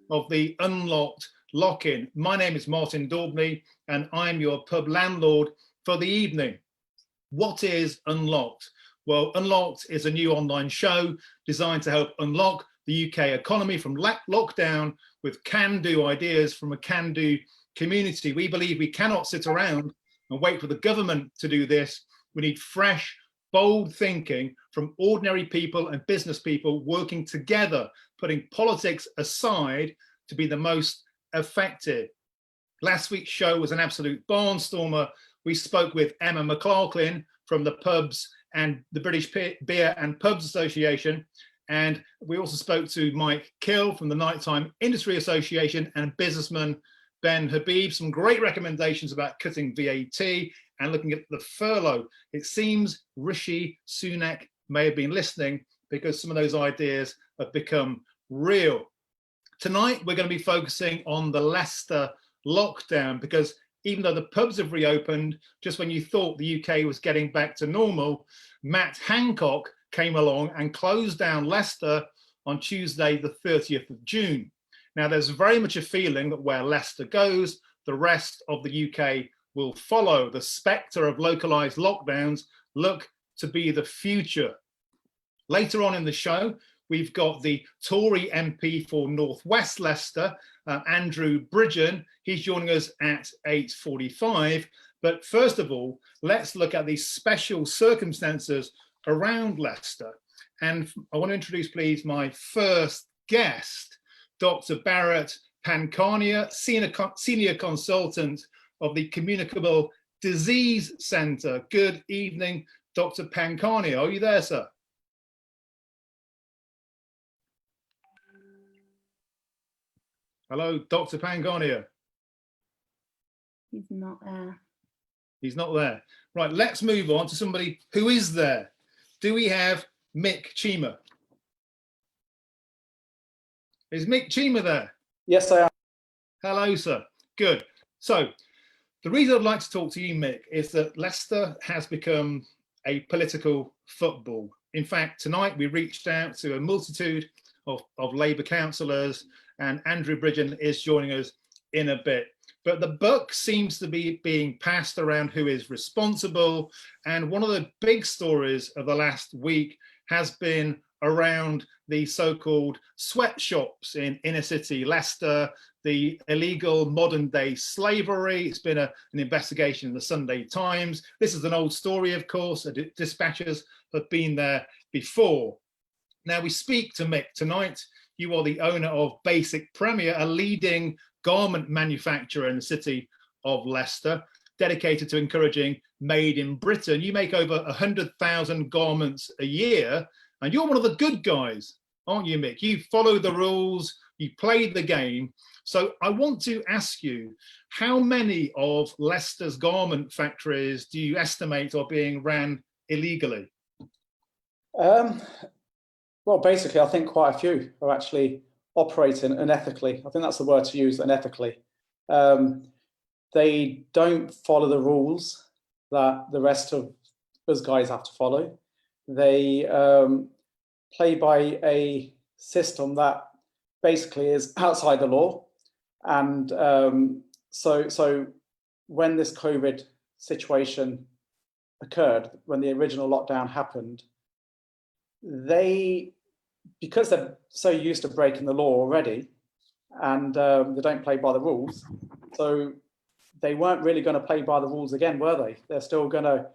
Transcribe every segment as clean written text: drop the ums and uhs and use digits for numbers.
of the Unlocked Lock-In. My name is Martin Daubney and I'm your pub landlord for the evening. What is Unlocked? Well, Unlocked is a new online show designed to help unlock the UK economy from lockdown with can-do ideas from a can-do community. We believe we cannot sit around and wait for the government to do this. We need fresh, bold thinking from ordinary people and business people working together, putting politics aside to be the most effective. Last week's show was an absolute barnstormer. We spoke with Emma McLaughlin from the Pubs and the British Beer and Pubs Association. And we also spoke to Mike Kill from the Nighttime Industry Association and businessman Ben Habib. Some great recommendations about cutting VAT and looking at the furlough. It seems Rishi Sunak may have been listening because some of those ideas have become real. Tonight, we're going to be focusing on the Leicester lockdown because even though the pubs have reopened, just when you thought the UK was getting back to normal, Matt Hancock came along and closed down Leicester on Tuesday, the 30th of June. Now, there's very much a feeling that where Leicester goes, the rest of the UK will follow. The spectre of localised lockdowns look to be the future. Later on in the show, we've got the Tory MP for North West Leicester, Andrew Bridgen. He's joining us at 8:45. But first of all, let's look at the special circumstances around Leicester. And I want to introduce, please, my first guest, Dr. Bharat Pankania, senior consultant of the Communicable Disease Centre. Good evening, Dr. Pankania. Are you there, sir? Hello, Dr. Pankania. He's not there. He's not there. Right, let's move on to somebody who is there. Do we have Mick Chima? Is Mick Chima there? Yes, I am. Hello, sir. Good. So the reason I'd like to talk to you, Mick, is that Leicester has become a political football. In fact, tonight we reached out to a multitude of Labour councillors, and Andrew Bridgen is joining us in a bit. But the buck seems to be being passed around who is responsible. And one of the big stories of the last week has been around the so-called sweatshops in inner city Leicester, the illegal modern day slavery. It's been an investigation in the Sunday Times. This is an old story, of course. The dispatchers have been there before. Now we speak to Mick tonight. You are the owner of Basic Premier, a leading garment manufacturer in the city of Leicester, dedicated to encouraging made in Britain. You make over 100,000 garments a year, and you're one of the good guys, aren't you, Mick? You follow the rules, you play the game. So I want to ask you, how many of Leicester's garment factories do you estimate are being ran illegally? Well, basically, I think quite a few are actually operating unethically. I think that's the word to use, unethically. They don't follow the rules that the rest of us guys have to follow. They play by a system that basically is outside the law. And so when this COVID situation occurred, when the original lockdown happened, because they're so used to breaking the law already, and they don't play by the rules, so they weren't really going to play by the rules again, were they? They're still going to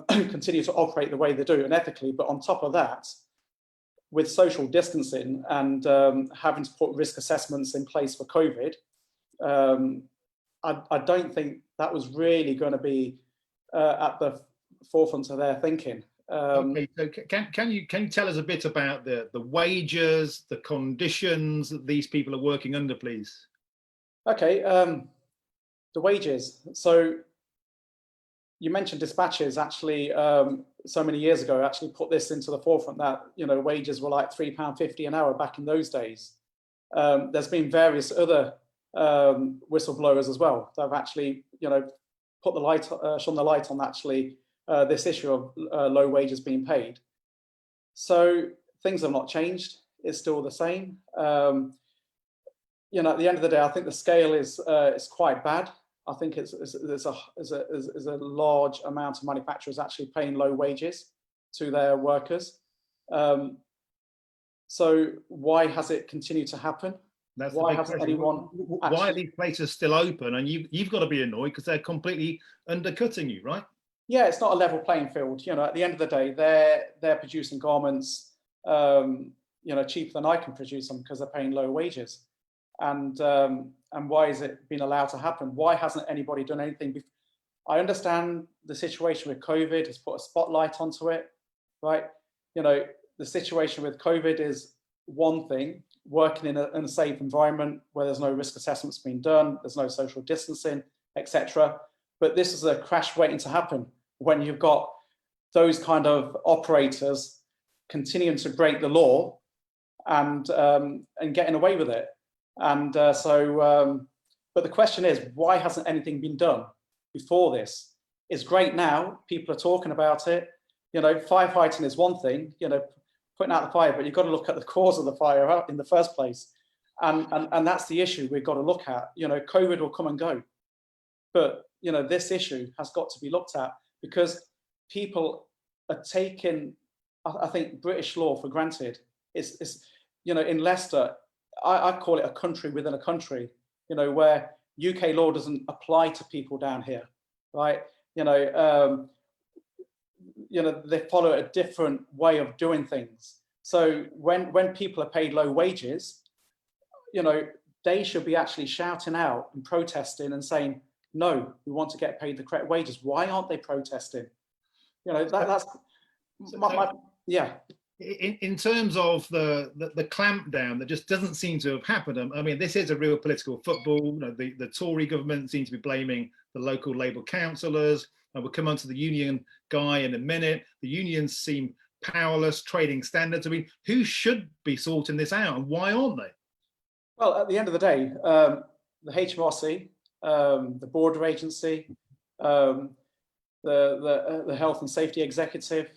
continue to operate the way they do, unethically. But on top of that, with social distancing and having to put risk assessments in place for COVID, I don't think that was really going to be at the forefront of their thinking. Okay, so can you tell us a bit about the wages, the conditions that these people are working under, please? Okay, the wages. So you mentioned dispatches. Actually, so many years ago, actually put this into the forefront that wages were like £3.50 an hour back in those days. There's been various other whistleblowers as well that have actually put the light, shone the light on actually. This issue of low wages being paid. So things have not changed. It's still the same. you know, at the end of the day, I think the scale is quite bad. I think there's a large amount of manufacturers actually paying low wages to their workers. So why has it continued to happen? That's why the big hasn't question. anyone Why are these places still open? And you've got to be annoyed because they're completely undercutting you, right? Yeah, it's not a level playing field. You know, at the end of the day, they're producing garments, you know, cheaper than I can produce them because they're paying low wages. And why is it been allowed to happen? Why hasn't anybody done anything? I understand the situation with COVID has put a spotlight onto it, right? You know, the situation with COVID is one thing, working in a safe environment where there's no risk assessments being done, there's no social distancing, etc. But this is a crash waiting to happen when you've got those kind of operators continuing to break the law and getting away with it. And but the question is, why hasn't anything been done before this? It's great now, people are talking about it. You know, firefighting is one thing, you know, putting out the fire, but you've got to look at the cause of the fire in the first place. And that's the issue we've got to look at. You know, COVID will come and go, but, you know, this issue has got to be looked at because people are taking, I think, British law for granted. It's you know, in Leicester, I call it a country within a country, you know, where UK law doesn't apply to people down here, right? You know, they follow a different way of doing things. So when people are paid low wages, you know, they should be actually shouting out and protesting and saying, no, we want to get paid the correct wages. Why aren't they protesting? You know, that's yeah. In terms of the clampdown that just doesn't seem to have happened. I mean, this is a real political football. You know, the Tory government seems to be blaming the local Labour councillors. And we'll come on to the union guy in a minute. The unions seem powerless, trading standards. I mean, who should be sorting this out and why aren't they? Well, at the end of the day, the HMRC, the border agency, the health and safety executive,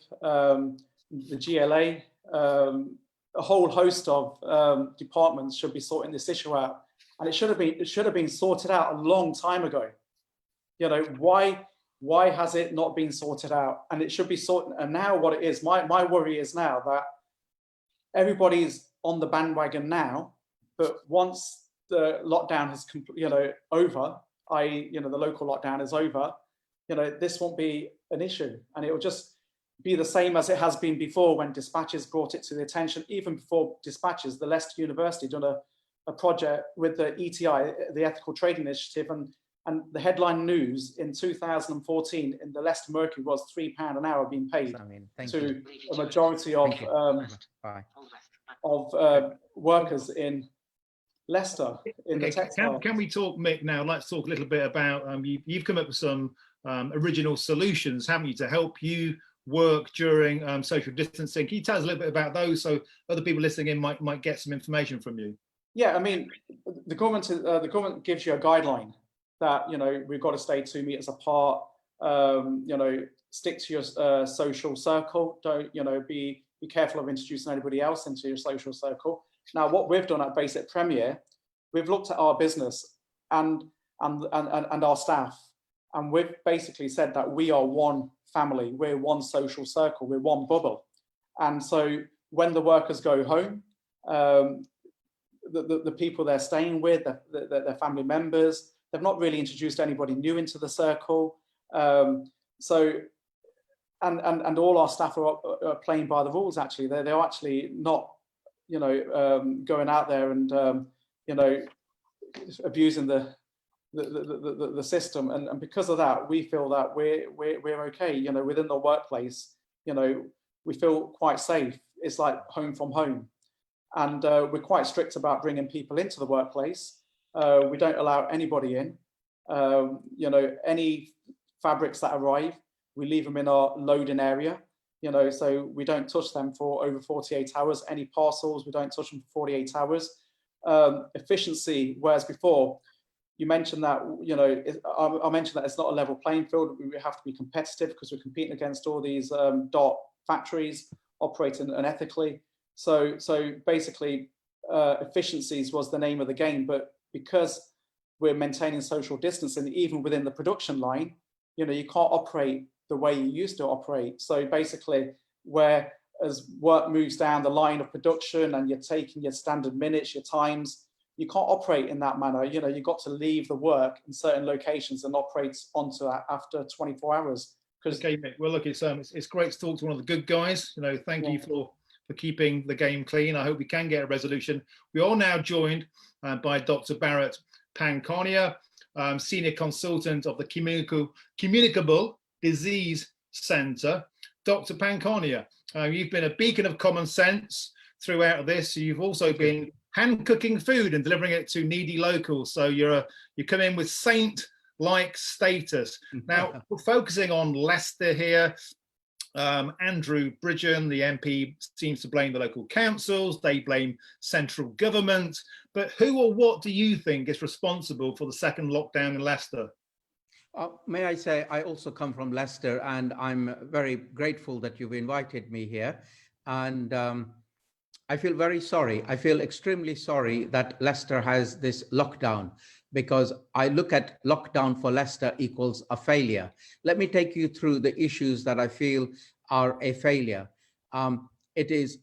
the GLA, a whole host of departments should be sorting this issue out, and it should have been sorted out a long time ago. You know, why has it not been sorted out? And it should be sorted. And now what it is, my worry is now that everybody's on the bandwagon now, but once the lockdown is over, i.e., you know, the local lockdown is over, you know, this won't be an issue, and it will just be the same as it has been before when Dispatches brought it to the attention. Even before Dispatches, the Leicester University done a project with the ETI, the Ethical Trading Initiative, and the headline news in 2014 in the Leicester Mercury was £3 an hour being paid to a majority of workers in Leicester in the textile. Can we talk, Mick, now? Let's talk a little bit about, you've come up with some original solutions, haven't you, to help you work during social distancing. Can you tell us a little bit about those so other people listening in might get some information from you? Yeah, I mean, the government gives you a guideline that, you know, we've got to stay 2 meters apart, you know, stick to your social circle, don't, you know, be careful of introducing anybody else into your social circle. Now, what we've done at Basic Premier, we've looked at our business and our staff, and we've basically said that we are one family, we're one social circle, we're one bubble. And so when the workers go home, the people they're staying with, their family members, they've not really introduced anybody new into the circle. So, and all our staff are playing by the rules. Actually, they're actually not, you know, going out there and you know, abusing the system. And because of that, we feel that we're okay. You know, within the workplace, you know, we feel quite safe. It's like home from home, and we're quite strict about bringing people into the workplace. We don't allow anybody in. You know, any fabrics that arrive, we leave them in our loading area, you know, so we don't touch them for over 48 hours. Any parcels, we don't touch them for 48 hours. Efficiency, whereas before, you mentioned that, you know, I mentioned that it's not a level playing field. We have to be competitive because we're competing against all these dot factories operating unethically. So basically, efficiencies was the name of the game, but because we're maintaining social distancing, even within the production line, you know, you can't operate the way you used to operate. So basically, where as work moves down the line of production and you're taking your standard minutes, your times, you can't operate in that manner. You know, you've got to leave the work in certain locations and operate onto that after 24 hours. Okay, well, look, it's great to talk to one of the good guys. You know, thank you for keeping the game clean. I hope we can get a resolution. We are now joined by Dr. Barrett Pancarnia, Senior Consultant of the Communicable Disease Centre. Dr. Pancarnia, you've been a beacon of common sense throughout this. You've also been hand cooking food and delivering it to needy locals. So you come in with saint-like status. Now, we're focusing on Leicester here. Andrew Bridgen, the MP, seems to blame the local councils. They blame central government. But who or what do you think is responsible for the second lockdown in Leicester? May I say, I also come from Leicester, and I'm very grateful that you've invited me here. And I feel very sorry. I feel extremely sorry that Leicester has this lockdown, because I look at lockdown for Leicester equals a failure. Let me take you through the issues that I feel are a failure. It is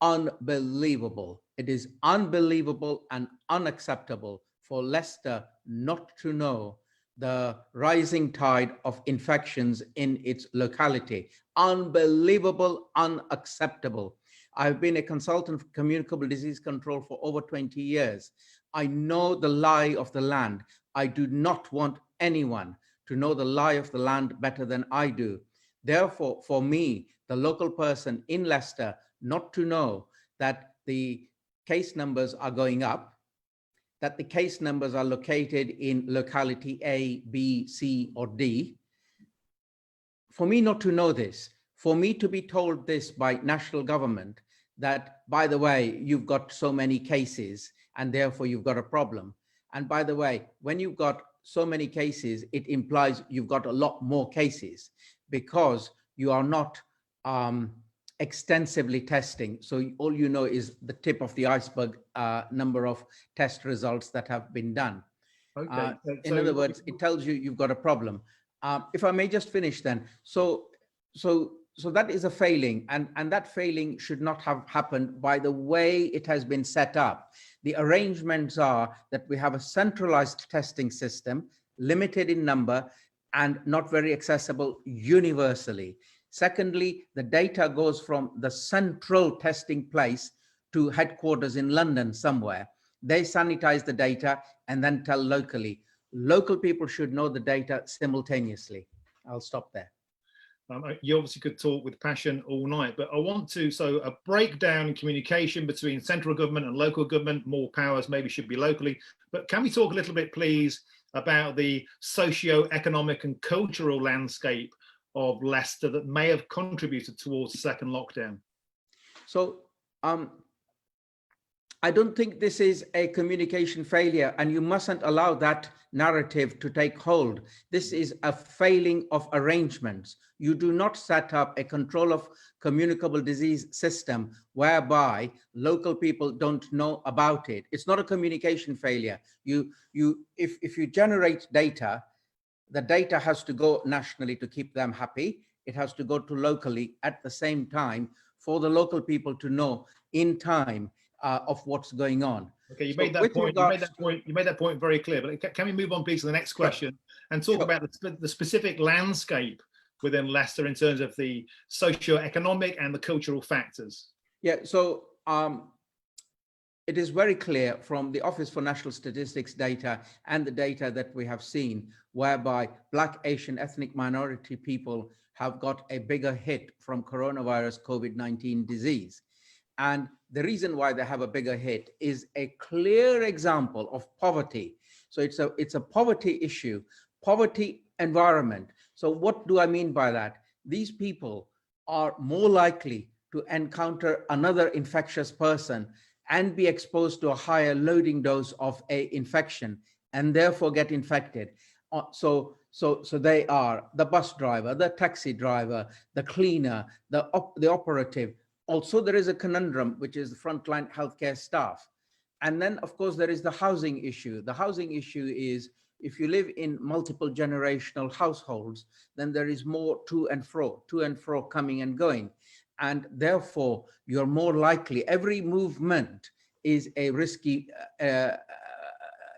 unbelievable. It is unbelievable and unacceptable for Leicester not to know the rising tide of infections in its locality. Unbelievable, unacceptable. I've been a consultant for communicable disease control for over 20 years. I know the lie of the land. I do not want anyone to know the lie of the land better than I do. Therefore, for me, the local person in Leicester, not to know that the case numbers are going up, that the case numbers are located in locality A, B, C, or D. For me not to know this, for me to be told this by national government, that, by the way, you've got so many cases and therefore you've got a problem. And by the way, when you've got so many cases, it implies you've got a lot more cases, because you are not extensively testing. So all you know is the tip of the iceberg number of test results that have been done. Okay. In other words, it tells you you've got a problem. If I may just finish then. So that is a failing, and that failing should not have happened by the way it has been set up. The arrangements are that we have a centralized testing system, limited in number and not very accessible universally. Secondly, the data goes from the central testing place to headquarters in London somewhere. They sanitize the data and then tell locally. Local people should know the data simultaneously. I'll stop there. You obviously could talk with passion all night, but I want to, so a breakdown in communication between central government and local government, more powers maybe should be locally. But can we talk a little bit, please, about the socio-economic and cultural landscape of Leicester that may have contributed towards the second lockdown? So I don't think this is a communication failure, and you mustn't allow that narrative to take hold. This is a failing of arrangements. You do not set up a control of communicable disease system whereby local people don't know about it. It's not a communication failure. If you generate data, the data has to go nationally to keep them happy. It has to go to locally at the same time for the local people to know in time of what's going on. Okay, you made that point. You made that point very clear. But can we move on, please, to the next question and talk about the specific landscape within Leicester in terms of the socio-economic and the cultural factors? Yeah. So it is very clear from the Office for National Statistics data and the data that we have seen, whereby Black, Asian, ethnic minority people have got a bigger hit from coronavirus COVID-19 disease. And the reason why they have a bigger hit is a clear example of poverty. So it's a poverty issue, poverty environment. So what do I mean by that? These people are more likely to encounter another infectious person and be exposed to a higher loading dose of a infection and therefore get infected. So they are the bus driver, the taxi driver, the cleaner, the operative. Also, there is a conundrum, which is the frontline healthcare staff. And then, of course, there is the housing issue. The housing issue is if you live in multiple generational households, then there is more to and fro coming and going. And therefore, you're more likely, every movement is a risky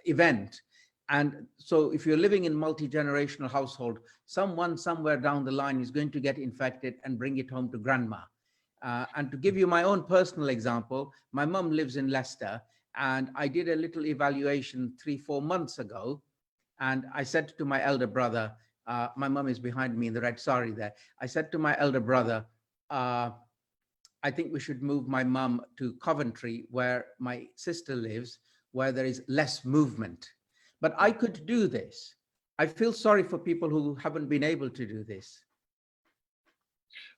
event. And so if you're living in multi-generational household, someone somewhere down the line is going to get infected and bring it home to grandma. And to give you my own personal example, my mum lives in Leicester, and I did a little evaluation 3-4 months ago. And I said to my elder brother, my mum is behind me in the red sari there. I said to my elder brother, I think we should move my mum to Coventry, where my sister lives, where there is less movement. But I could do this. I feel sorry for people who haven't been able to do this.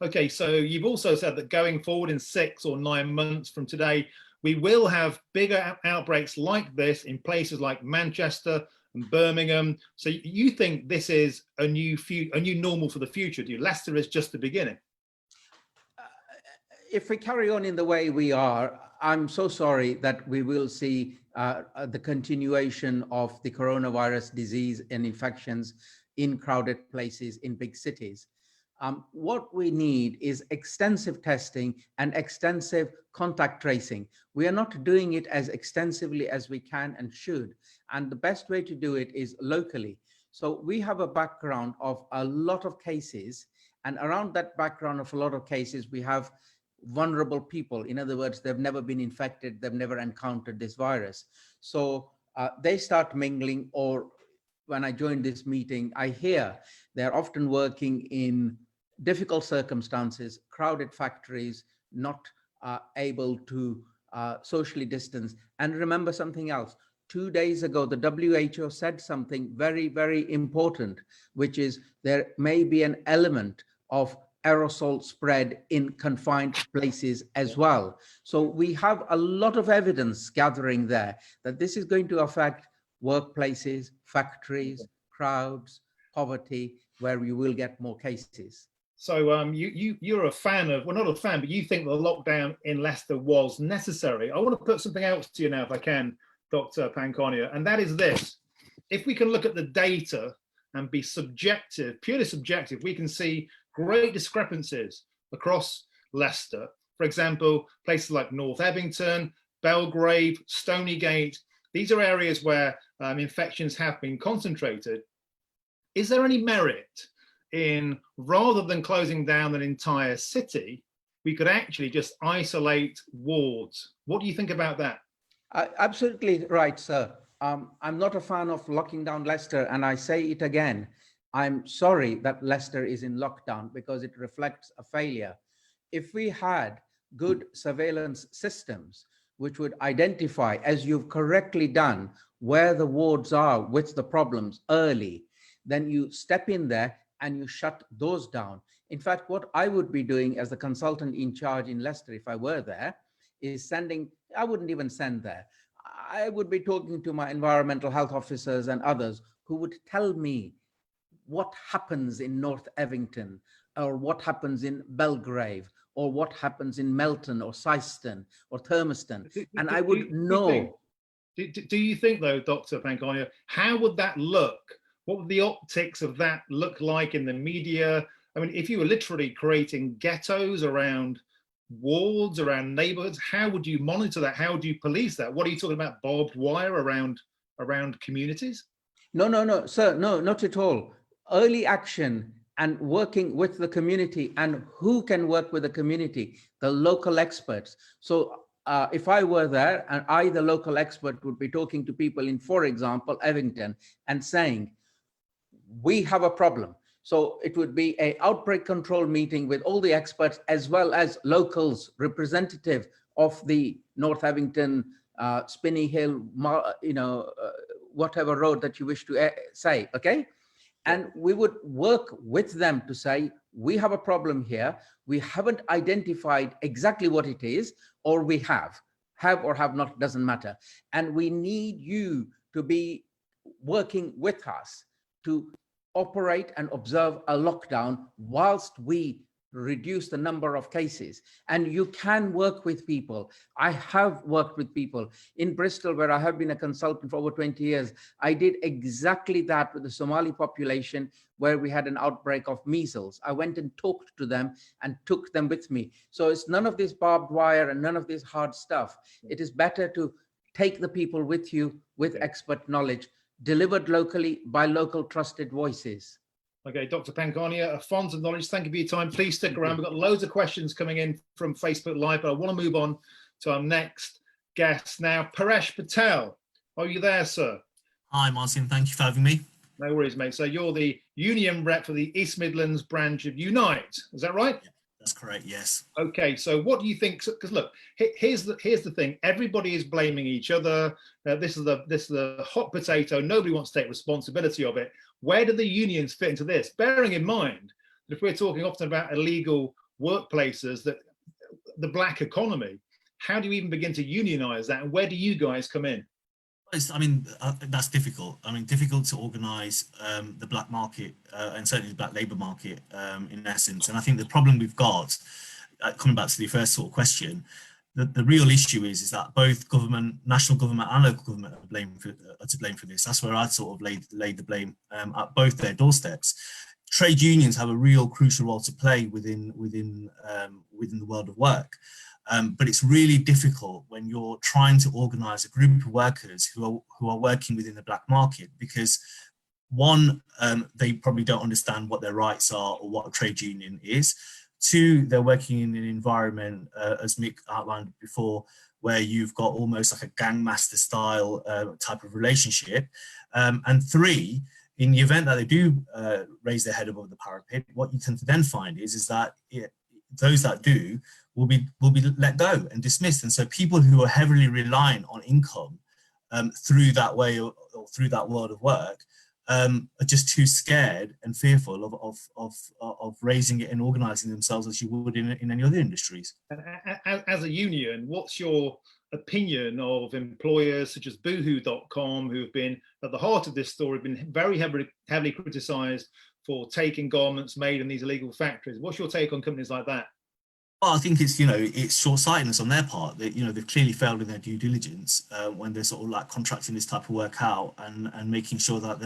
Okay, so you've also said that going forward in 6 or 9 months from today, we will have bigger outbreaks like this in places like Manchester and Birmingham. So you think this is a new normal for the future? Do you? Leicester is just the beginning. If we carry on in the way we are, I'm so sorry that we will see the continuation of the coronavirus disease and infections in crowded places in big cities. What we need is extensive testing and extensive contact tracing. We are not doing it as extensively as we can and should. And the best way to do it is locally. So we have a background of a lot of cases, and around that background of a lot of cases, we have vulnerable people. In other words, they've never been infected, they've never encountered this virus. So they start mingling, or when I joined this meeting, I hear they're often working in difficult circumstances, crowded factories, not able to socially distance. And remember something else. 2 days ago, the WHO said something very, very important, which is there may be an element of aerosol spread in confined places as well. So we have a lot of evidence gathering there that this is going to affect workplaces, factories, crowds, poverty, where we will get more cases. So you're a fan of, well, not a fan, but you think the lockdown in Leicester was necessary. I want to put something else to you now, if I can, Dr. Pankonia, and that is this. If we can look at the data and be subjective, purely subjective, we can see great discrepancies across Leicester. For example, places like North Evington, Belgrave, Stonygate, these are areas where infections have been concentrated. Is there any merit in, rather than closing down an entire city, we could actually just isolate wards? What do you think about that? Absolutely right, sir. I'm not a fan of locking down Leicester, and I say it again. I'm sorry that Leicester is in lockdown because it reflects a failure. If we had good surveillance systems which would identify, as you've correctly done, where the wards are with the problems early, then you step in there and you shut those down. In fact, what I would be doing as the consultant in charge in Leicester, if I were there, is sending, I wouldn't even send there. I would be talking to my environmental health officers and others who would tell me what happens in North Evington, or what happens in Belgrave, or what happens in Melton or Syston or Thurmaston. And I would know. Do you think though, Dr. Pankonia, how would that look? What would the optics of that look like in the media? I mean, if you were literally creating ghettos around wards, around neighborhoods, how would you monitor that? How would you police that? What are you talking about, barbed wire around communities? No, sir, no, not at all. Early action and working with the community, and who can work with the community? The local experts. So if I were there, and I, the local expert, would be talking to people in, for example, Evington, and saying, we have a problem. So it would be an outbreak control meeting with all the experts, as well as locals, representative of the North Evington, Spinney Hill, whatever road that you wish to say, okay? And we would work with them to say, we have a problem here. We haven't identified exactly what it is, or we have or have not, doesn't matter. And we need you to be working with us to operate and observe a lockdown whilst we reduce the number of cases. And you can work with people. I have worked with people in Bristol, where I have been a consultant for over 20 years. I did exactly that with the Somali population, where we had an outbreak of measles. I went and talked to them and took them with me. So it's none of this barbed wire and none of this hard stuff. It is better to take the people with you with expert knowledge, delivered locally by local trusted voices. Okay, Dr. Pankania, a font of knowledge. Thank you for your time. Please stick around. We've got loads of questions coming in from Facebook Live, but I want to move on to our next guest now. Paresh Patel, are you there, sir? Hi, Martin. Thank you for having me. No worries, mate. So you're the union rep for the East Midlands branch of Unite. Is that right? Yeah, that's correct. Yes. Okay. So what do you think? Because look, here's the thing. Everybody is blaming each other. This is the hot potato. Nobody wants to take responsibility of it. Where do the unions fit into this? Bearing in mind that if we're talking often about illegal workplaces, that the black economy, how do you even begin to unionize that? And where do you guys come in? That's difficult. Difficult to organise the black market and certainly the black labour market in essence. And I think the problem we've got, coming back to the first sort of question, the real issue is that both government, national government and local government are to blame for this. That's where I'd sort of laid the blame at both their doorsteps. Trade unions have a real crucial role to play within the world of work. But it's really difficult when you're trying to organise a group of workers who are working within the black market, because one, they probably don't understand what their rights are or what a trade union is. Two, they're working in an environment, as Mick outlined before, where you've got almost like a gangmaster style type of relationship. And three, in the event that they do raise their head above the parapet, what you tend to then find is that those that do will be let go and dismissed. And so people who are heavily reliant on income through that way or through that world of work are just too scared and fearful of raising it and organising themselves as you would in any other industries. And as a union, what's your opinion of employers such as Boohoo.com, who have been at the heart of this story, been very heavily criticised for taking garments made in these illegal factories? What's your take on companies like that? Well, I think it's short-sightedness on their part. That they've clearly failed in their due diligence when they're sort of like contracting this type of work out and making sure that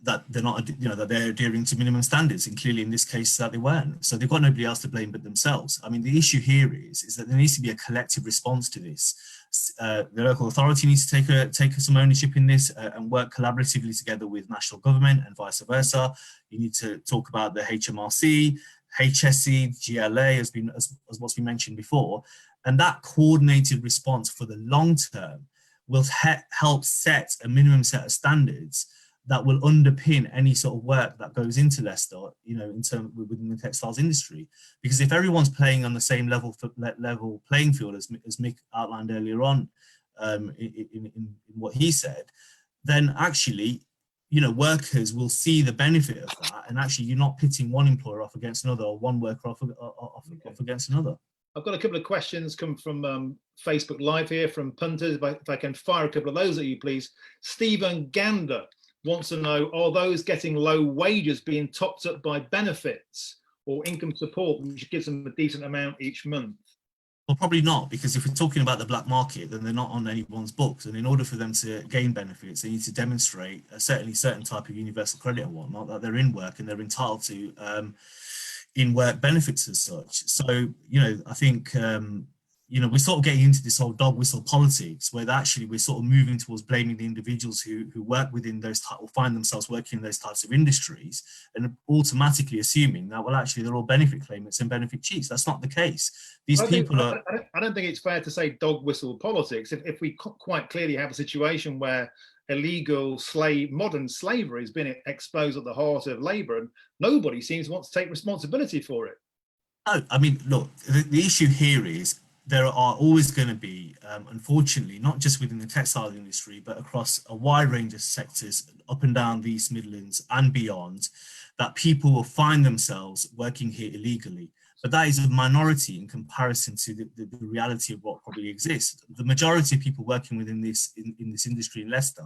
that they're adhering to minimum standards, and clearly in this case that they weren't. So they've got nobody else to blame but themselves. I mean, the issue here is that there needs to be a collective response to this. The local authority needs to take some ownership in this and work collaboratively together with national government and vice versa. You need to talk about the HMRC, HSE, GLA as what's been mentioned before, and that coordinated response for the long term will help set a minimum set of standards that will underpin any sort of work that goes into Leicester, in terms within the textiles industry. Because if everyone's playing on the same level playing field as Mick outlined earlier on in what he said, then actually, workers will see the benefit of that, and actually you're not pitting one employer off against another or one worker off against another. I've got a couple of questions come from Facebook Live here from punters. If I can fire a couple of those at you, please. Stephen Gander wants to know, are those getting low wages being topped up by benefits or income support, which gives them a decent amount each month? Well, probably not, because if we're talking about the black market, then they're not on anyone's books. And in order for them to gain benefits, they need to demonstrate a certain type of universal credit and whatnot, that they're in work and they're entitled to in-work benefits as such. So, I think, we're sort of getting into this whole dog whistle politics, where actually we're sort of moving towards blaming the individuals who work within those or find themselves working in those types of industries, and automatically assuming that, well, actually they're all benefit claimants and benefit cheats. That's not the case. These people are. I don't think it's fair to say dog whistle politics. If we quite clearly have a situation where illegal modern slavery has been exposed at the heart of labour, and nobody seems to want to take responsibility for it. No, I mean, look, the issue here is there are always going to be, unfortunately, not just within the textile industry, but across a wide range of sectors up and down the East Midlands and beyond, that people will find themselves working here illegally. But that is a minority in comparison to the reality of what probably exists. The majority of people working within this industry in Leicester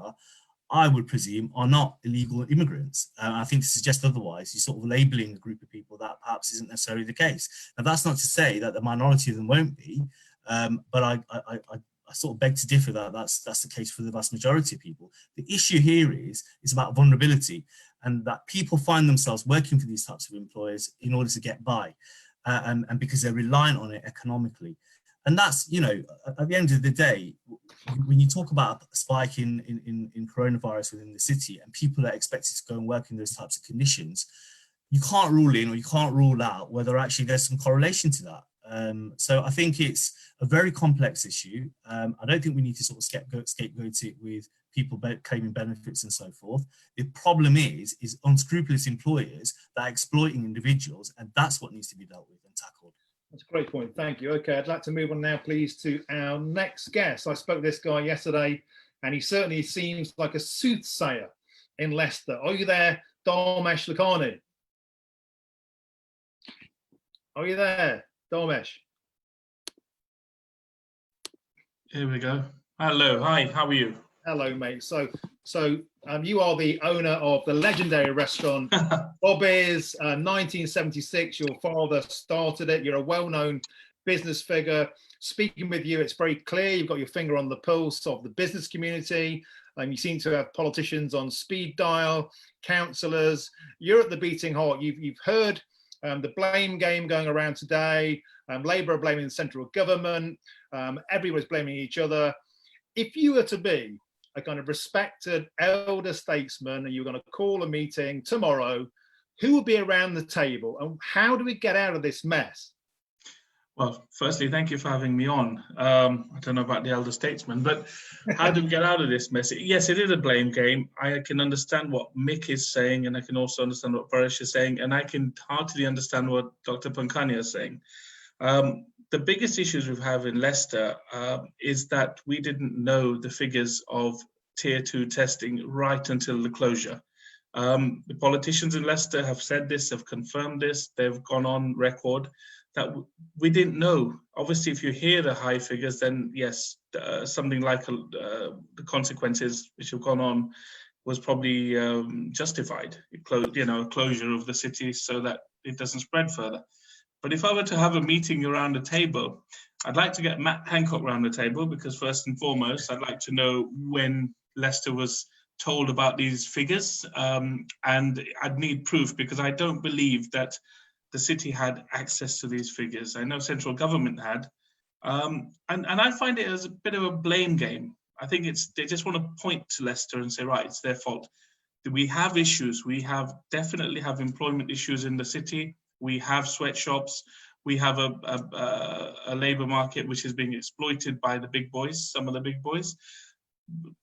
I would presume, are not illegal immigrants. I think to suggest otherwise, you're sort of labeling a group of people that perhaps isn't necessarily the case. Now, that's not to say that the minority of them won't be, but I sort of beg to differ that that's the case for the vast majority of people. The issue here is about vulnerability, and that people find themselves working for these types of employers in order to get by, and because they're reliant on it economically. And that's, you know, at the end of the day, when you talk about a spike in coronavirus within the city and people are expected to go and work in those types of conditions, you can't rule in or you can't rule out whether actually there's some correlation to that. So I think it's a very complex issue. I don't think we need to sort of scapegoat it with people claiming benefits and so forth. The problem is unscrupulous employers that are exploiting individuals, and that's what needs to be dealt with and tackled. That's a great point. Thank you. Okay, I'd like to move on now, please, to our next guest. I spoke to this guy yesterday, and he certainly seems like a soothsayer in Leicester. Are you there, Dharmesh Lakhani? Are you there, Dharmesh? Here we go. Hello. Hi. How are you? Hello, mate. So you are the owner of the legendary restaurant Bobby's. 1976. Your father started it. You're a well-known business figure. Speaking with you, it's very clear you've got your finger on the pulse of the business community. You seem to have politicians on speed dial, councillors. You're at the beating heart. You've heard the blame game going around today. Labour are blaming the central government. Everyone's blaming each other. If you were to be a kind of respected elder statesman and you're going to call a meeting tomorrow, who would be around the table and how do we get out of this mess? Well, firstly, thank you for having me on. I don't know about the elder statesman, but how do we get out of this mess? Yes, it is a blame game. I can understand what Mick is saying, and I can also understand what Paresh is saying, and I can heartily understand what Dr. Pankania is saying. The biggest issues we have in Leicester is that we didn't know the figures of tier 2 testing right until the closure. The politicians in Leicester have said this, have confirmed this, they've gone on record that we didn't know. Obviously, if you hear the high figures, then yes, something like the consequences which have gone on was probably justified. Closure of the city so that it doesn't spread further. But if I were to have a meeting around a table, I'd like to get Matt Hancock around the table because first and foremost, I'd like to know when Leicester was told about these figures, and I'd need proof because I don't believe that the city had access to these figures. I know central government had, and I find it as a bit of a blame game. I think they just want to point to Leicester and say, right, it's their fault. We have issues. We definitely have employment issues in the city. We have sweatshops. We have a labour market which is being exploited by the big boys, some of the big boys.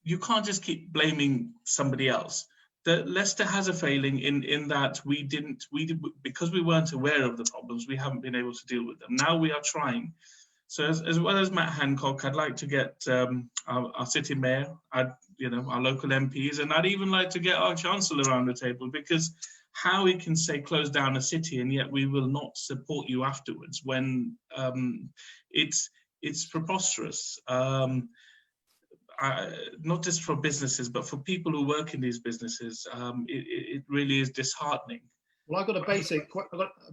You can't just keep blaming somebody else. Leicester has a failing in that because we weren't aware of the problems, we haven't been able to deal with them. Now we are trying. So as well as Matt Hancock, I'd like to get our city mayor, our local MPs, and I'd even like to get our chancellor around the table because how we can say close down a city and yet we will not support you afterwards when it's preposterous. Not just for businesses, but for people who work in these businesses, it really is disheartening. Well, I've got a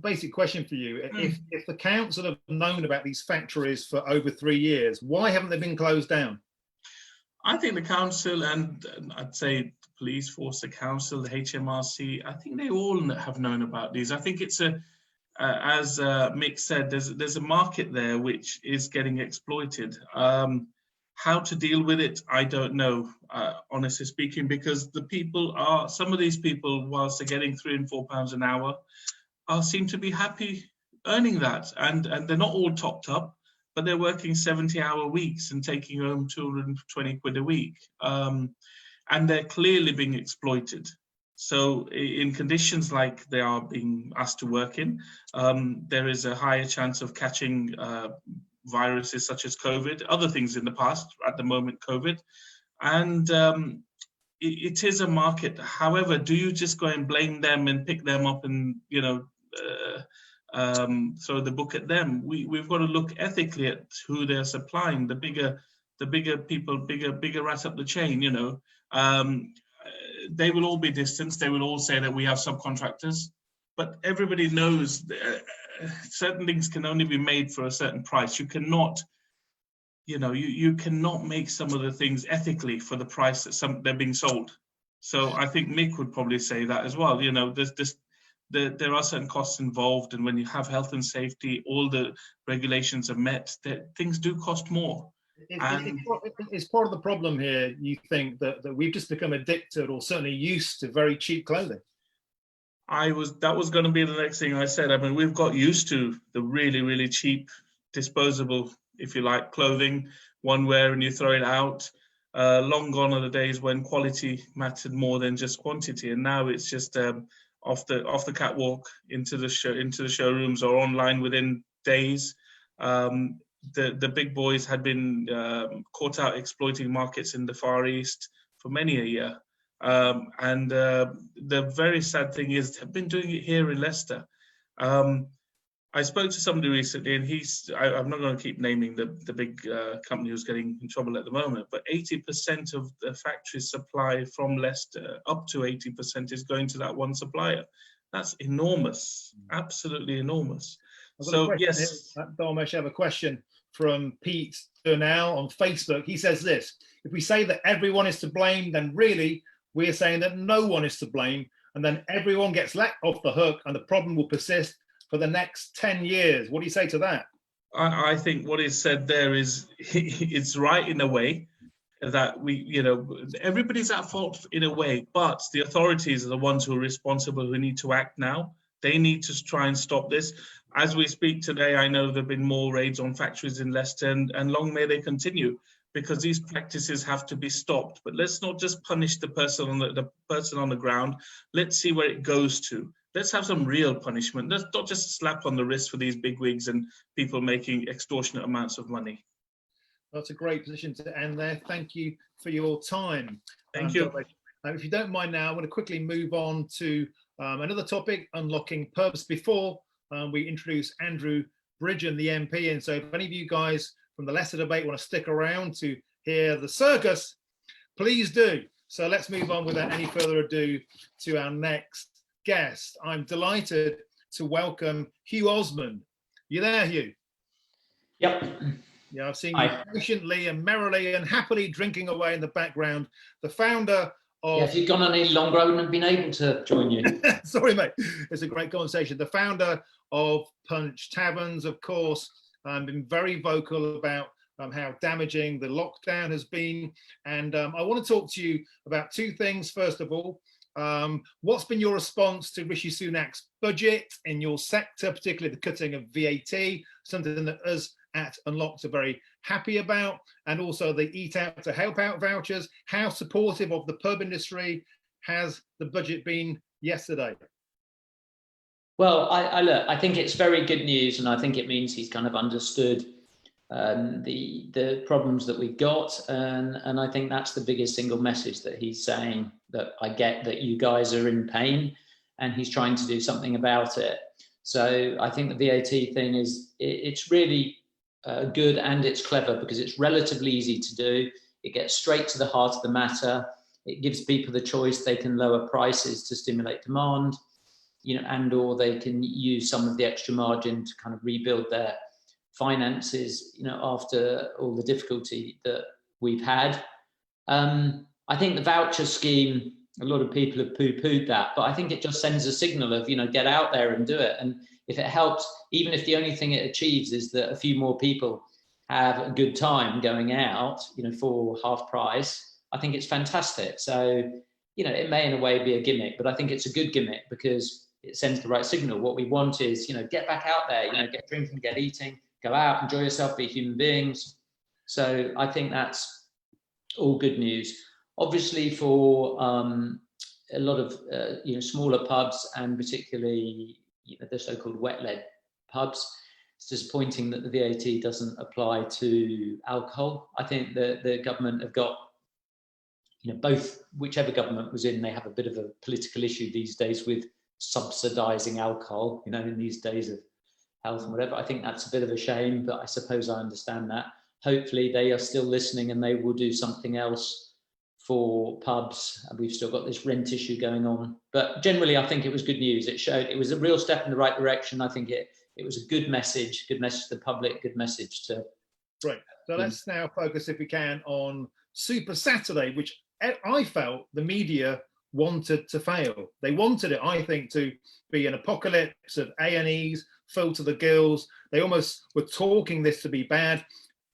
basic question for you. If the council have known about these factories for over 3 years, why haven't they been closed down? I think the council and I'd say the police force, the council, the HMRC, I think they all have known about these. I think it's as Mick said, there's a market there which is getting exploited. How to deal with it, I don't know, honestly speaking, because some of these people, whilst they're getting £3 and £4 an hour, seem to be happy earning that. And they're not all topped up, but they're working 70-hour weeks and taking home 220 quid a week. And they're clearly being exploited. So in conditions like they are being asked to work in, there is a higher chance of catching viruses such as COVID, other things in the past, at the moment COVID. And it is a market. However, do you just go and blame them and pick them up and, throw the book at them? We've got to look ethically at who they're supplying, the bigger people, bigger rats up the chain, They will all be distanced. They will all say that we have subcontractors, but everybody knows certain things can only be made for a certain price. You cannot, you cannot make some of the things ethically for the price that they're being sold. So I think Mick would probably say that as well. There are certain costs involved, and when you have health and safety, all the regulations are met, that things do cost more. It's part of the problem here, you think, that we've just become addicted or certainly used to very cheap clothing? That was going to be the next thing I said. I mean, we've got used to the really, really cheap, disposable, if you like, clothing, one wear and you throw it out. Long gone are the days when quality mattered more than just quantity, and now it's just off the catwalk into the showrooms or online within days. The big boys had been caught out exploiting markets in the Far East for many a year. And the very sad thing is they've been doing it here in Leicester. I spoke to somebody recently, and I'm not going to keep naming the big company who's getting in trouble at the moment, but 80% of the factory's supply from Leicester, up to 80%, is going to that one supplier. That's enormous, absolutely enormous. So yes, Dharmesh, I have a question from Pete now on Facebook. He says this: if we say that everyone is to blame, then really we're saying that no one is to blame, and then everyone gets let off the hook, and the problem will persist for the next 10 years. What do you say to that? I think what is said there is it's right in a way that everybody's at fault in a way, but the authorities are the ones who are responsible, who need to act now. They need to try and stop this. As we speak today, I know there have been more raids on factories in Leicester, and long may they continue, because these practices have to be stopped. But let's not just punish the person on the ground. Let's see where it goes to. Let's have some real punishment. Let's not just slap on the wrist for these bigwigs and people making extortionate amounts of money. That's a great position to end there. Thank you for your time. Thank you. If you don't mind now, I'm going to quickly move on to another topic, unlocking pubs, before we introduce Andrew Bridgen, the MP. And so if any of you guys from the Leicester debate want to stick around to hear the circus, please do. So let's move on without any further ado to our next guest. I'm delighted to welcome Hugh Osmond. You there, Hugh? Yep. Yeah, I've seen you patiently and merrily and happily drinking away in the background. The founder of... Yeah, if you'd gone any longer, I wouldn't have been able to join you. Sorry, mate. It's a great conversation. The founder of Punch Taverns, of course, been very vocal about how damaging the lockdown has been. And I want to talk to you about two things. First of all, what's been your response to Rishi Sunak's budget in your sector, particularly the cutting of VAT, something that us at Unlocked are very happy about, and also the Eat Out to Help Out vouchers? How supportive of the pub industry has the budget been yesterday? Well, I think it's very good news, and I think it means he's kind of understood the problems that we've got, and I think that's the biggest single message that he's saying, that I get that you guys are in pain, and he's trying to do something about it. So I think the VAT thing it's really good, and it's clever because it's relatively easy to do. It gets straight to the heart of the matter. It gives people the choice. They can lower prices to stimulate demand, and or they can use some of the extra margin to kind of rebuild their finances, after all the difficulty that we've had. I think the voucher scheme, a lot of people have poo-pooed that, but I think it just sends a signal of, get out there and do it. And if it helps, even if the only thing it achieves is that a few more people have a good time going out, for half price, I think it's fantastic. So, it may in a way be a gimmick, but I think it's a good gimmick because it sends the right signal. What we want is, get back out there, get drinking, get eating, go out, enjoy yourself, be human beings. So I think that's all good news. Obviously for a lot of, smaller pubs, and particularly, the so-called wet-led pubs, it's disappointing that the VAT doesn't apply to alcohol. I think the government have got, both, whichever government was in, they have a bit of a political issue these days with subsidising alcohol, in these days of health and whatever. I think that's a bit of a shame, but I suppose I understand that. Hopefully they are still listening and they will do something else for pubs. And we've still got this rent issue going on. But generally, I think it was good news. It showed it was a real step in the right direction. I think it was a good message to the public, good message to. Right. So let's now focus, if we can, on Super Saturday, which I felt the media wanted to fail. They wanted it, I think, to be an apocalypse of A&Es, full to the gills. They almost were talking this to be bad.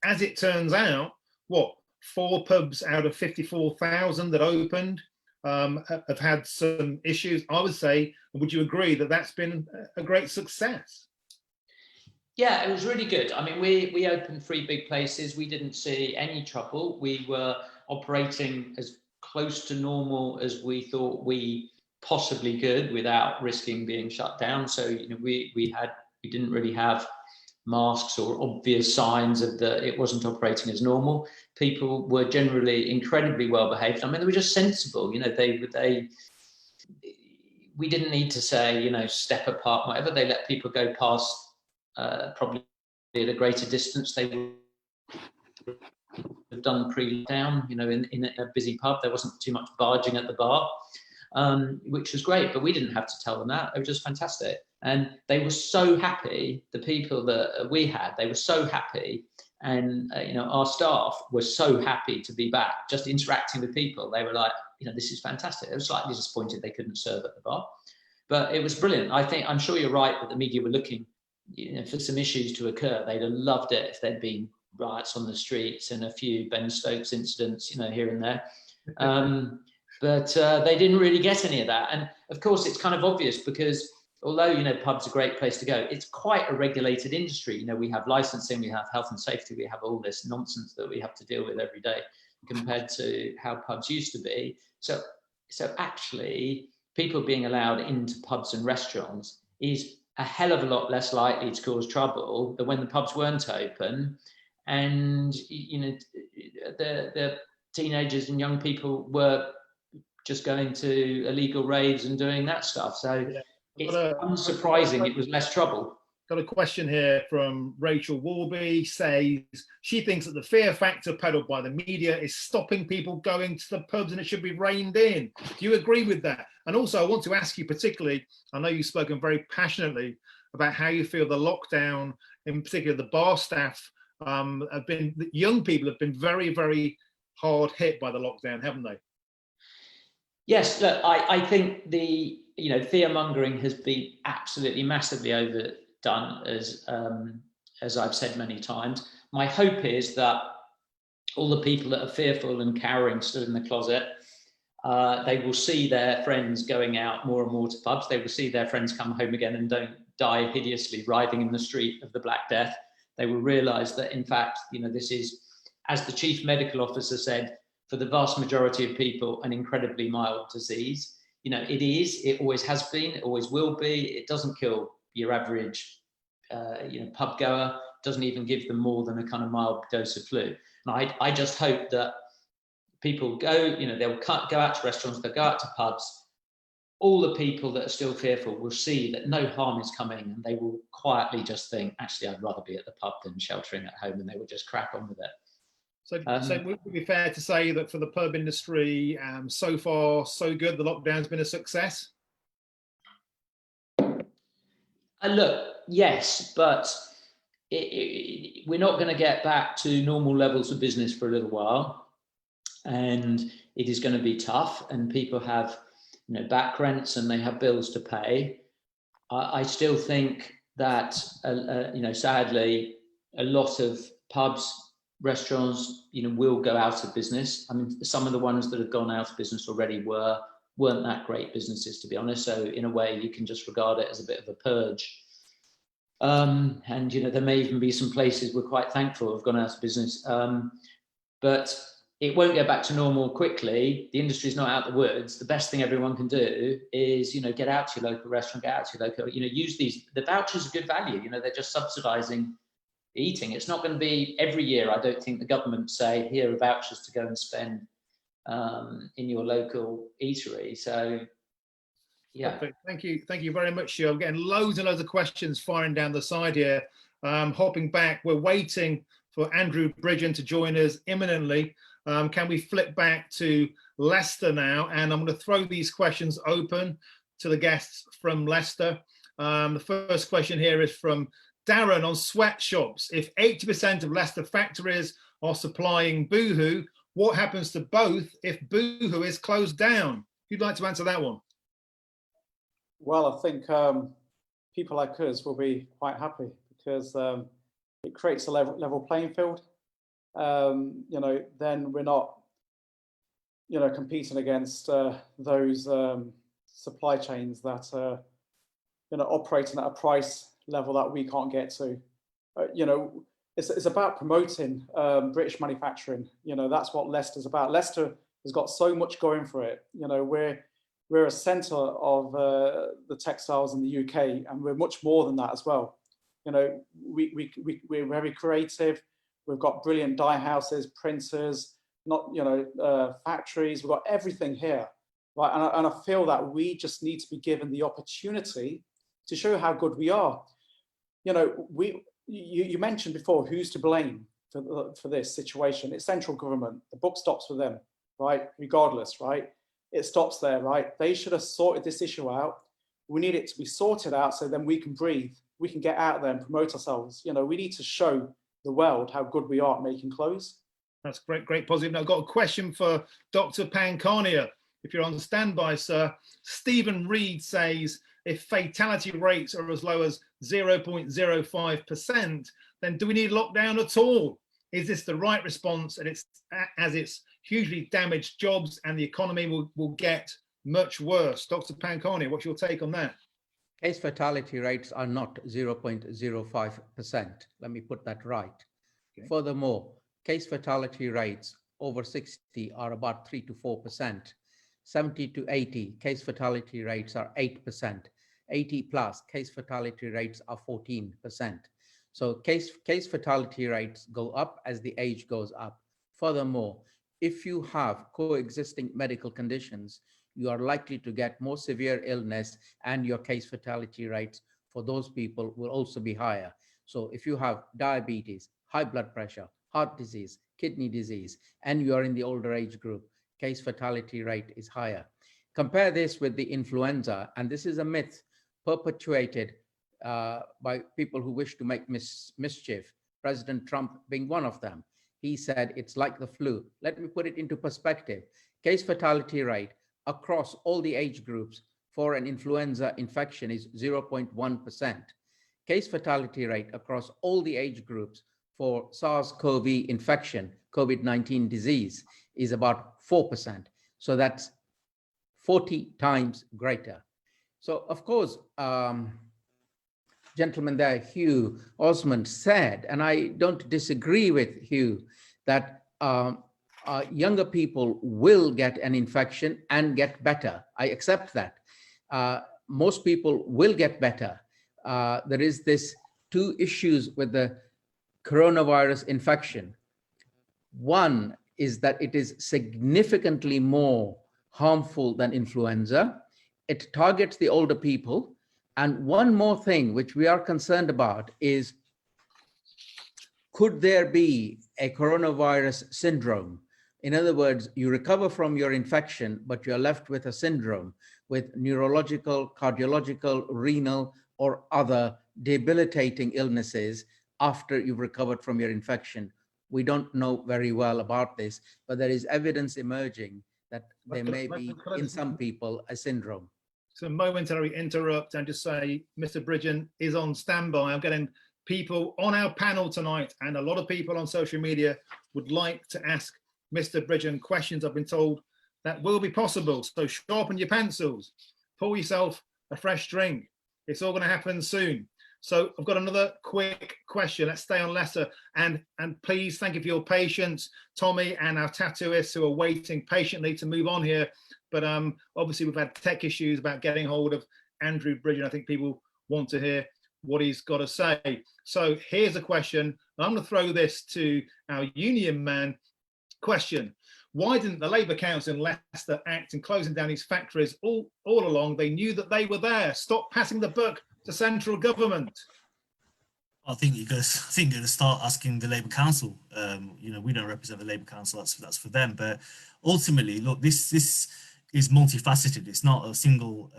As it turns out, what, 4 pubs out of 54,000 that opened have had some issues. I would say, would you agree that that's been a great success? Yeah, it was really good. I mean, we opened 3 big places. We didn't see any trouble. We were operating as close to normal as we thought we possibly could without risking being shut down. So, you know, we didn't really have masks or obvious signs of that it wasn't operating as normal. People were generally incredibly well behaved. I mean, they were just sensible. You know, we didn't need to say, you know, step apart, whatever. They let people go past. Probably at a greater distance they would have done pre-lockdown, you know, in a busy pub. There wasn't too much barging at the bar, which was great, but we didn't have to tell them that. It was just fantastic. And they were so happy, the people that we had, they were so happy. And, you know, our staff were so happy to be back, just interacting with people. They were like, you know, this is fantastic. They were slightly disappointed they couldn't serve at the bar, but it was brilliant. I'm sure you're right that the media were looking, you know, for some issues to occur. They'd have loved it if there'd been riots on the streets and a few Ben Stokes incidents, you know, here and there. But they didn't really get any of that. And of course, it's kind of obvious because although, you know, pubs are a great place to go, it's quite a regulated industry. You know, we have licensing, we have health and safety, we have all this nonsense that we have to deal with every day compared to how pubs used to be. So actually, people being allowed into pubs and restaurants is a hell of a lot less likely to cause trouble than when the pubs weren't open. And, you know, the teenagers and young people were just going to illegal raves and doing that stuff. So yeah, it's unsurprising it was less trouble. Got a question here from Rachel Warby. Says she thinks that the fear factor peddled by the media is stopping people going to the pubs and it should be reined in. Do you agree with that? And also, I want to ask you particularly, I know you've spoken very passionately about how you feel the lockdown, in particular the bar staff, young people have been very, very hard hit by the lockdown, haven't they? Yes, look, I think the, you know, fear mongering has been absolutely massively overdone, as I've said many times. My hope is that all the people that are fearful and cowering stood in the closet, they will see their friends going out more and more to pubs. They will see their friends come home again and don't die hideously writhing in the street of the Black Death. They will realise that, in fact, you know, this is, as the chief medical officer said, for the vast majority of people, an incredibly mild disease. You know, it always has been, it always will be. It doesn't kill your average, you know, pub goer. It doesn't even give them more than a kind of mild dose of flu. And I just hope that people go, you know, they'll go out to restaurants, they'll go out to pubs. All the people that are still fearful will see that no harm is coming, and they will quietly just think, actually, I'd rather be at the pub than sheltering at home, and they will just crack on with it. So would it be fair to say that for the pub industry, so far, so good, the lockdown's been a success? Look, yes, but we're not going to get back to normal levels of business for a little while, and it is going to be tough, and people have, you know, back rents and they have bills to pay. I still think that, you know, sadly, a lot of pubs, restaurants, you know, will go out of business. I mean, some of the ones that have gone out of business already weren't that great businesses, to be honest. So in a way, you can just regard it as a bit of a purge. And, you know, there may even be some places we're quite thankful have gone out of business. But it won't go back to normal quickly. The industry's not out the woods. The best thing everyone can do is, you know, get out to your local restaurant, get out to your local, you know, use the vouchers are good value. You know, they're just subsidising eating. It's not going to be every year. I don't think the government say, here are vouchers to go and spend in your local eatery. So yeah. Perfect. Thank you very much, Sheil. I'm getting loads and loads of questions firing down the side here. Hopping back, we're waiting for Andrew Bridgen to join us imminently. Can we flip back to Leicester now? And I'm going to throw these questions open to the guests from Leicester. The first question here is from Darren on sweatshops. If 80% of Leicester factories are supplying Boohoo, what happens to both if Boohoo is closed down? Who'd like to answer that one? Well, I think people like us will be quite happy because it creates a level playing field. You know, then we're not, you know, competing against those supply chains that are, you know, operating at a price level that we can't get to. You know, it's about promoting British manufacturing. You know, that's what Leicester's about. Leicester has got so much going for it. You know, we're a centre of the textiles in the UK, and we're much more than that as well. You know, we're very creative. We've got brilliant dye houses, printers, factories. We've got everything here, right? And I feel that we just need to be given the opportunity to show how good we are. You know, you mentioned before who's to blame for this situation. It's central government. The buck stops with them, right? Regardless, right? It stops there, right? They should have sorted this issue out. We need it to be sorted out so then we can breathe. We can get out there and promote ourselves. You know, we need to show the world how good we are at making clothes. That's great positive. Now I've got a question for Dr. Pankania. If you're on standby, sir. Stephen Reed says, if fatality rates are as low as 0.05%, then do we need lockdown at all? Is this the right response? And it's hugely damaged jobs and the economy will get much worse. Dr. Pankania, what's your take on that? Case fatality rates are not 0.05%. Let me put that right. Okay. Furthermore, case fatality rates over 60 are about 3 to 4%. 70 to 80, case fatality rates are 8%. 80 plus, case fatality rates are 14%. So case fatality rates go up as the age goes up. Furthermore, if you have coexisting medical conditions, you are likely to get more severe illness, and your case fatality rates for those people will also be higher. So if you have diabetes, high blood pressure, heart disease, kidney disease, and you are in the older age group, case fatality rate is higher. Compare this with the influenza, and this is a myth perpetuated by people who wish to make mischief, President Trump being one of them. He said it's like the flu. Let me put it into perspective. Case fatality rate across all the age groups for an influenza infection is 0.1%. Case fatality rate across all the age groups for SARS-CoV infection, COVID-19 disease, is about 4%. So that's 40 times greater. So of course, gentleman there, Hugh Osmond, said, and I don't disagree with Hugh, that younger people will get an infection and get better. I accept that. Most people will get better. There is this two issues with the coronavirus infection. One is that it is significantly more harmful than influenza. It targets the older people. And one more thing which we are concerned about is, could there be a coronavirus syndrome? In other words, you recover from your infection, but you're left with a syndrome with neurological, cardiological, renal, or other debilitating illnesses after you've recovered from your infection. We don't know very well about this, but there is evidence emerging that there may be, in some people, a syndrome. So momentarily interrupt and just say, Mr. Bridgen is on standby. I'm getting people on our panel tonight, and a lot of people on social media would like to ask Mr. Bridgen questions. I've been told that will be possible. So sharpen your pencils, pour yourself a fresh drink. It's all going to happen soon. So I've got another quick question. Let's stay on Leicester, and please thank you for your patience, Tommy, and our tattooists who are waiting patiently to move on here. But obviously we've had tech issues about getting hold of Andrew Bridgen. I think people want to hear what he's got to say. So here's a question. I'm going to throw this to our union man. Question: why didn't the Labour Council in Leicester act in closing down these factories all along? They knew that they were there. Stop passing the buck to central government. I think you're going to start asking the Labour Council. You know, we don't represent the Labour Council. That's for them. But ultimately, look, this is multifaceted. It's not a single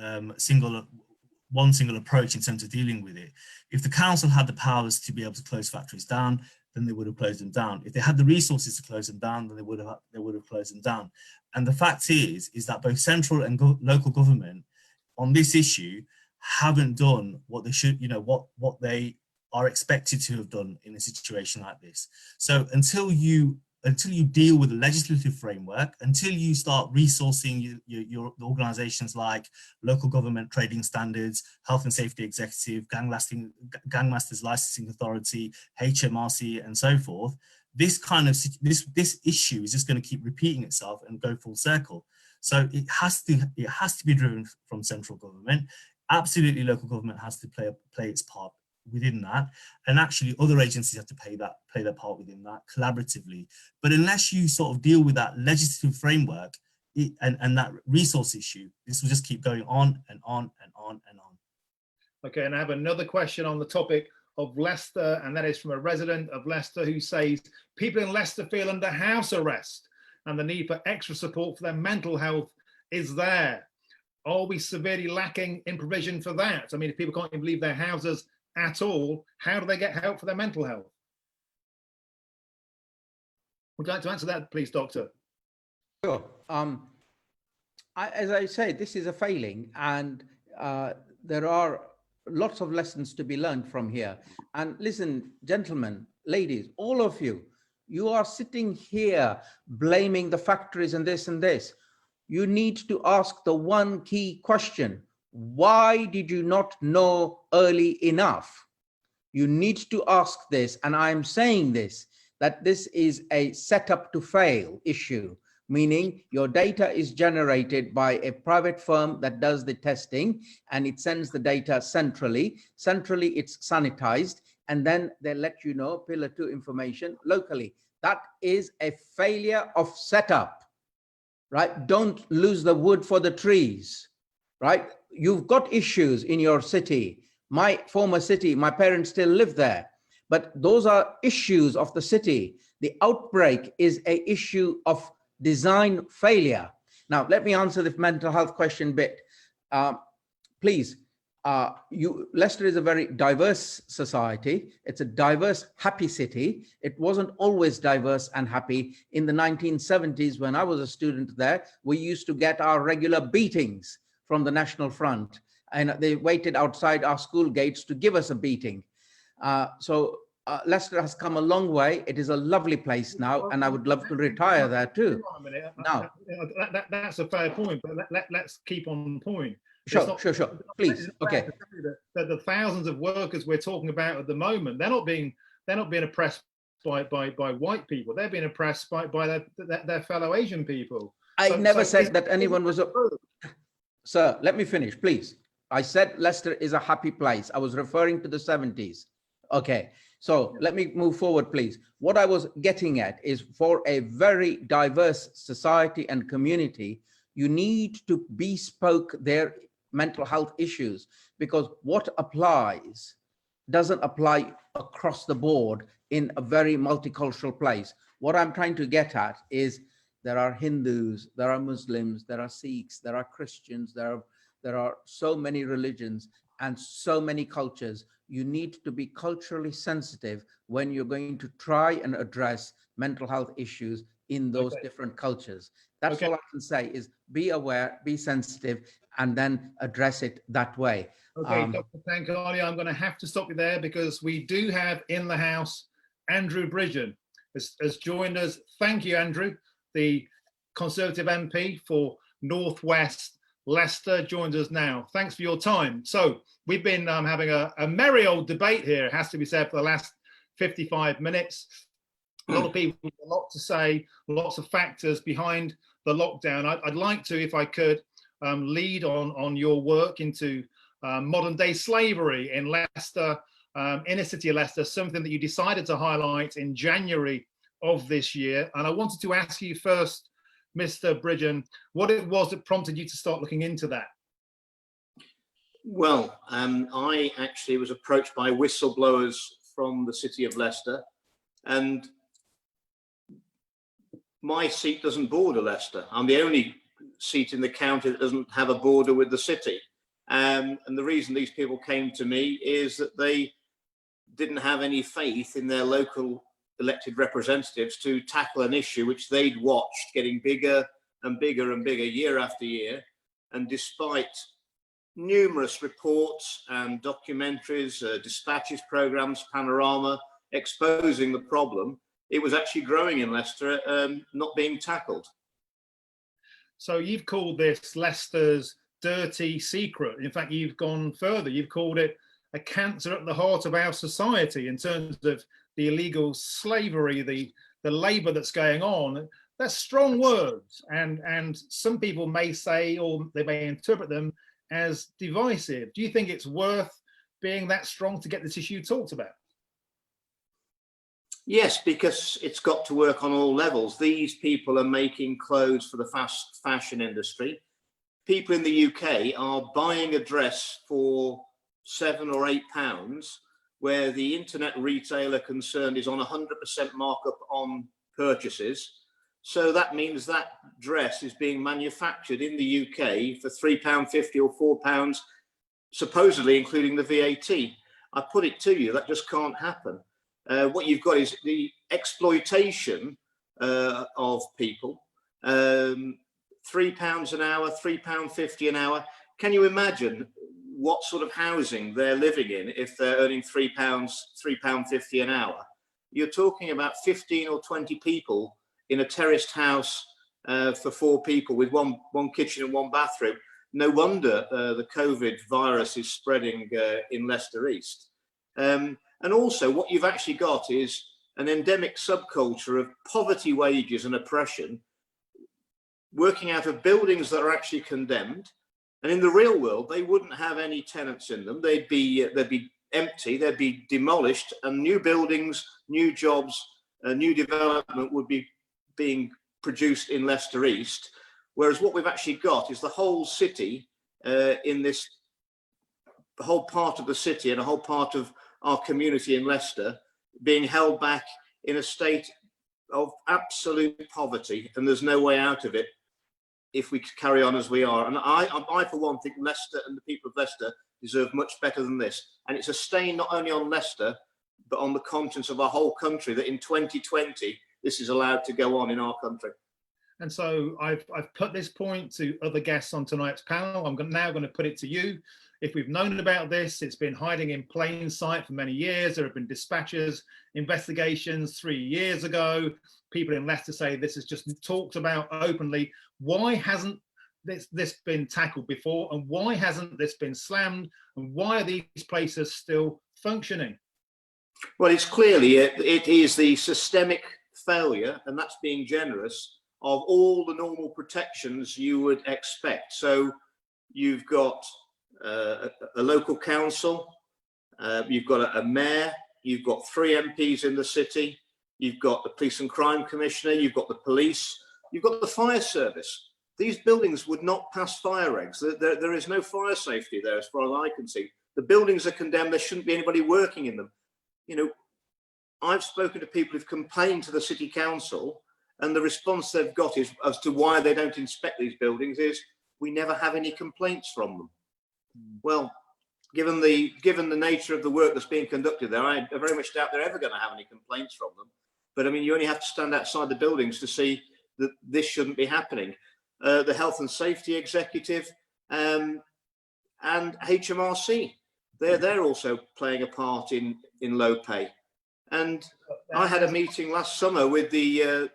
approach in terms of dealing with it. If the council had the powers to be able to close factories down, then they would have closed them down. If they had the resources to close them down, then they would have closed them down. And the fact is that both central and local government on this issue haven't done what they should, you know, what they are expected to have done in a situation like this. So until you deal with the legislative framework, until you start resourcing your organizations like local government trading standards, health and safety executive, gangmasters licensing authority, HMRC, and so forth, this issue is just going to keep repeating itself and go full circle. So it has to be driven from central government. Absolutely, local government has to play its part within that, and actually other agencies have to play their part within that collaboratively. But unless you sort of deal with that legislative framework and that resource issue, this will just keep going on and on and on and on. Okay, and I have another question on the topic of Leicester, and that is from a resident of Leicester who says people in Leicester feel under house arrest and the need for extra support for their mental health is there. Are we severely lacking in provision for that? I mean, if people can't even leave their houses at all, how do they get help for their mental health? Would you like to answer that, please, Doctor? Sure. As I say, this is a failing, and there are lots of lessons to be learned from here. And listen, gentlemen, ladies, all of you, you are sitting here blaming the factories and this and this. You need to ask the one key question. Why did you not know early enough? You need to ask this, and I'm saying this, that this is a setup to fail issue, meaning your data is generated by a private firm that does the testing, and it sends the data centrally. Centrally, it's sanitized, and then they let you know pillar 2 information locally. That is a failure of setup, right? Don't lose the wood for the trees, right? You've got issues in your city. My former city, my parents still live there, but those are issues of the city. The outbreak is an issue of design failure. Now, let me answer the mental health question bit. Please, Leicester is a very diverse society. It's a diverse, happy city. It wasn't always diverse and happy. In the 1970s, when I was a student there, we used to get our regular beatings from the National Front, and they waited outside our school gates to give us a beating. So Leicester has come a long way. It is a lovely place now, and I would love to retire there too. Now, that's a fair point, but let's keep on point. Sure. Please, okay. That the thousands of workers we're talking about at the moment, they're not being oppressed by white people. They're being oppressed by their fellow Asian people. I never said that anyone was a... Sir, let me finish, please. I said Leicester is a happy place. I was referring to the 70s. Okay, so let me move forward, please. What I was getting at is, for a very diverse society and community, you need to bespoke their mental health issues, because what applies doesn't apply across the board in a very multicultural place. What I'm trying to get at is, there are Hindus, there are Muslims, there are Sikhs, there are Christians, there are so many religions and so many cultures. You need to be culturally sensitive when you're going to try and address mental health issues in those different cultures. That's all I can say, is be aware, be sensitive, and then address it that way. Okay, Dr. Tankani, I'm going to have to stop you there, because we do have in the house Andrew Bridgen has joined us. Thank you, Andrew. The Conservative MP for North West Leicester joins us now. Thanks for your time. So we've been having a merry old debate here, it has to be said, for the last 55 minutes. A lot of people have a lot to say, lots of factors behind the lockdown. I'd like to, if I could, lead on your work into modern day slavery in Leicester, inner city of Leicester, something that you decided to highlight in January of this year. And I wanted to ask you first, Mr. Bridgen, what it was that prompted you to start looking into that. Well, I actually was approached by whistleblowers from the city of Leicester, and my seat doesn't border Leicester. I'm the only seat in the county that doesn't have a border with the city. And the reason these people came to me is that they didn't have any faith in their local elected representatives to tackle an issue which they'd watched getting bigger and bigger and bigger year after year. And despite numerous reports and documentaries, dispatches programs, panorama exposing the problem, it was actually growing in Leicester, not being tackled. So you've called this Leicester's dirty secret. In fact, you've gone further. You've called it a cancer at the heart of our society in terms of the illegal slavery, the labour that's going on. That's strong words, and some people may say, or they may interpret them as divisive. Do you think it's worth being that strong to get this issue talked about? Yes, because it's got to work on all levels. These people are making clothes for the fast fashion industry. People in the UK are buying a dress for £7 or £8, where the internet retailer concerned is on 100% markup on purchases. So that means that dress is being manufactured in the UK for £3.50 or £4, supposedly including the VAT. I put it to you, that just can't happen. What you've got is the exploitation of people. £3 an hour, £3.50 an hour. Can you imagine what sort of housing they're living in if they're earning £3.50 an hour? You're talking about 15 or 20 people in a terraced house for 4 people with one kitchen and 1 bathroom. No wonder the COVID virus is spreading in Leicester East. And also what you've actually got is an endemic subculture of poverty wages and oppression working out of buildings that are actually condemned. And in the real world, they wouldn't have any tenants in them. They'd be empty, they'd be demolished, and new buildings, new jobs, new development would be being produced in Leicester East. Whereas what we've actually got is the whole city the whole part of the city and a whole part of our community in Leicester being held back in a state of absolute poverty, and there's no way out of it if we carry on as we are. And I for one, think Leicester and the people of Leicester deserve much better than this. And it's a stain not only on Leicester, but on the conscience of our whole country that in 2020, this is allowed to go on in our country. And so I've put this point to other guests on tonight's panel. I'm now going to put it to you. If we've known about this, it's been hiding in plain sight for many years. There have been dispatches, investigations 3 years ago. People in Leicester say this is just talked about openly. Why hasn't this been tackled before? And why hasn't this been slammed? And why are these places still functioning? Well, it's clearly, it is the systemic failure, and that's being generous, of all the normal protections you would expect. So you've got a local council, you've got a mayor, you've got 3 MPs in the city, you've got the police and crime commissioner, you've got the police, you've got the fire service. These buildings would not pass fire regs. There is no fire safety there as far as I can see. The buildings are condemned, there shouldn't be anybody working in them. You know, I've spoken to people who've complained to the city council, and the response they've got is, as to why they don't inspect these buildings, is we never have any complaints from them. Well, given the nature of the work that's being conducted there, I very much doubt they're ever going to have any complaints from them. But I mean, you only have to stand outside the buildings to see that this shouldn't be happening. The health and safety executive and HMRC, they're also playing a part in low pay. And I had a meeting last summer with the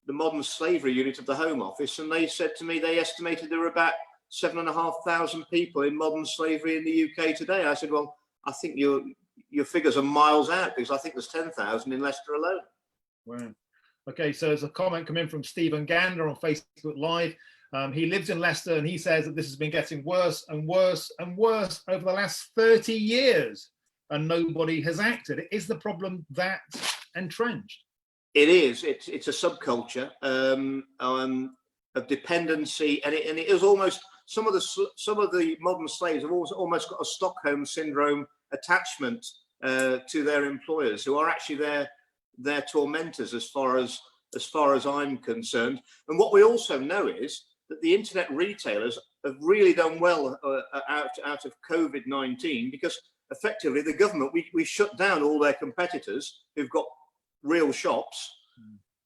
modern slavery unit of the Home Office, and they said to me they estimated there were about 7,500 people in modern slavery in the UK today. I said, well, I think your figures are miles out, because I think there's 10,000 in Leicester alone. Wow. Okay, so there's a comment coming from Stephen Gander on Facebook Live. He lives in Leicester, and he says that this has been getting worse and worse and worse over the last 30 years, and nobody has acted. Is the problem that entrenched? It is. It's a subculture of dependency, and it is almost, some of the modern slaves have almost got a Stockholm syndrome attachment to their employers, who are actually their tormentors as far as I'm concerned. And what we also know is that the internet retailers have really done well out of COVID-19, because effectively the government, we shut down all their competitors who've got real shops.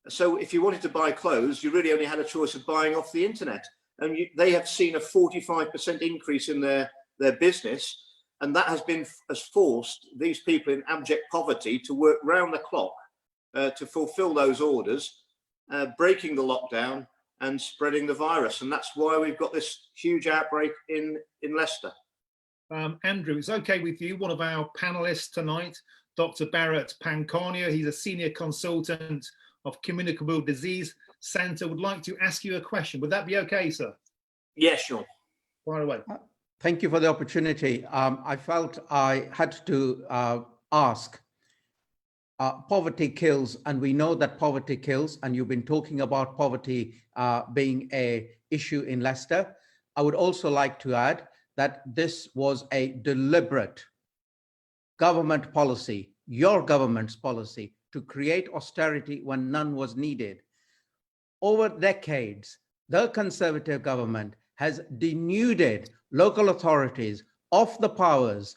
So if you wanted to buy clothes, you really only had a choice of buying off the internet. And they have seen a 45% increase in their business. And that has forced these people in abject poverty to work round the clock to fulfill those orders, breaking the lockdown and spreading the virus. And that's why we've got this huge outbreak in Leicester. Andrew, it's okay with you, one of our panelists tonight, Dr. Barrett Pankania, he's a senior consultant of Communicable Disease Centre, would like to ask you a question. Would that be okay, sir? Yes, sure. Fire away. Thank you for the opportunity. I felt I had to ask. Poverty kills, and we know that poverty kills, and you've been talking about poverty being an issue in Leicester. I would also like to add that this was a deliberate government policy, your government's policy, to create austerity when none was needed. Over decades, the Conservative government has denuded local authorities of their powers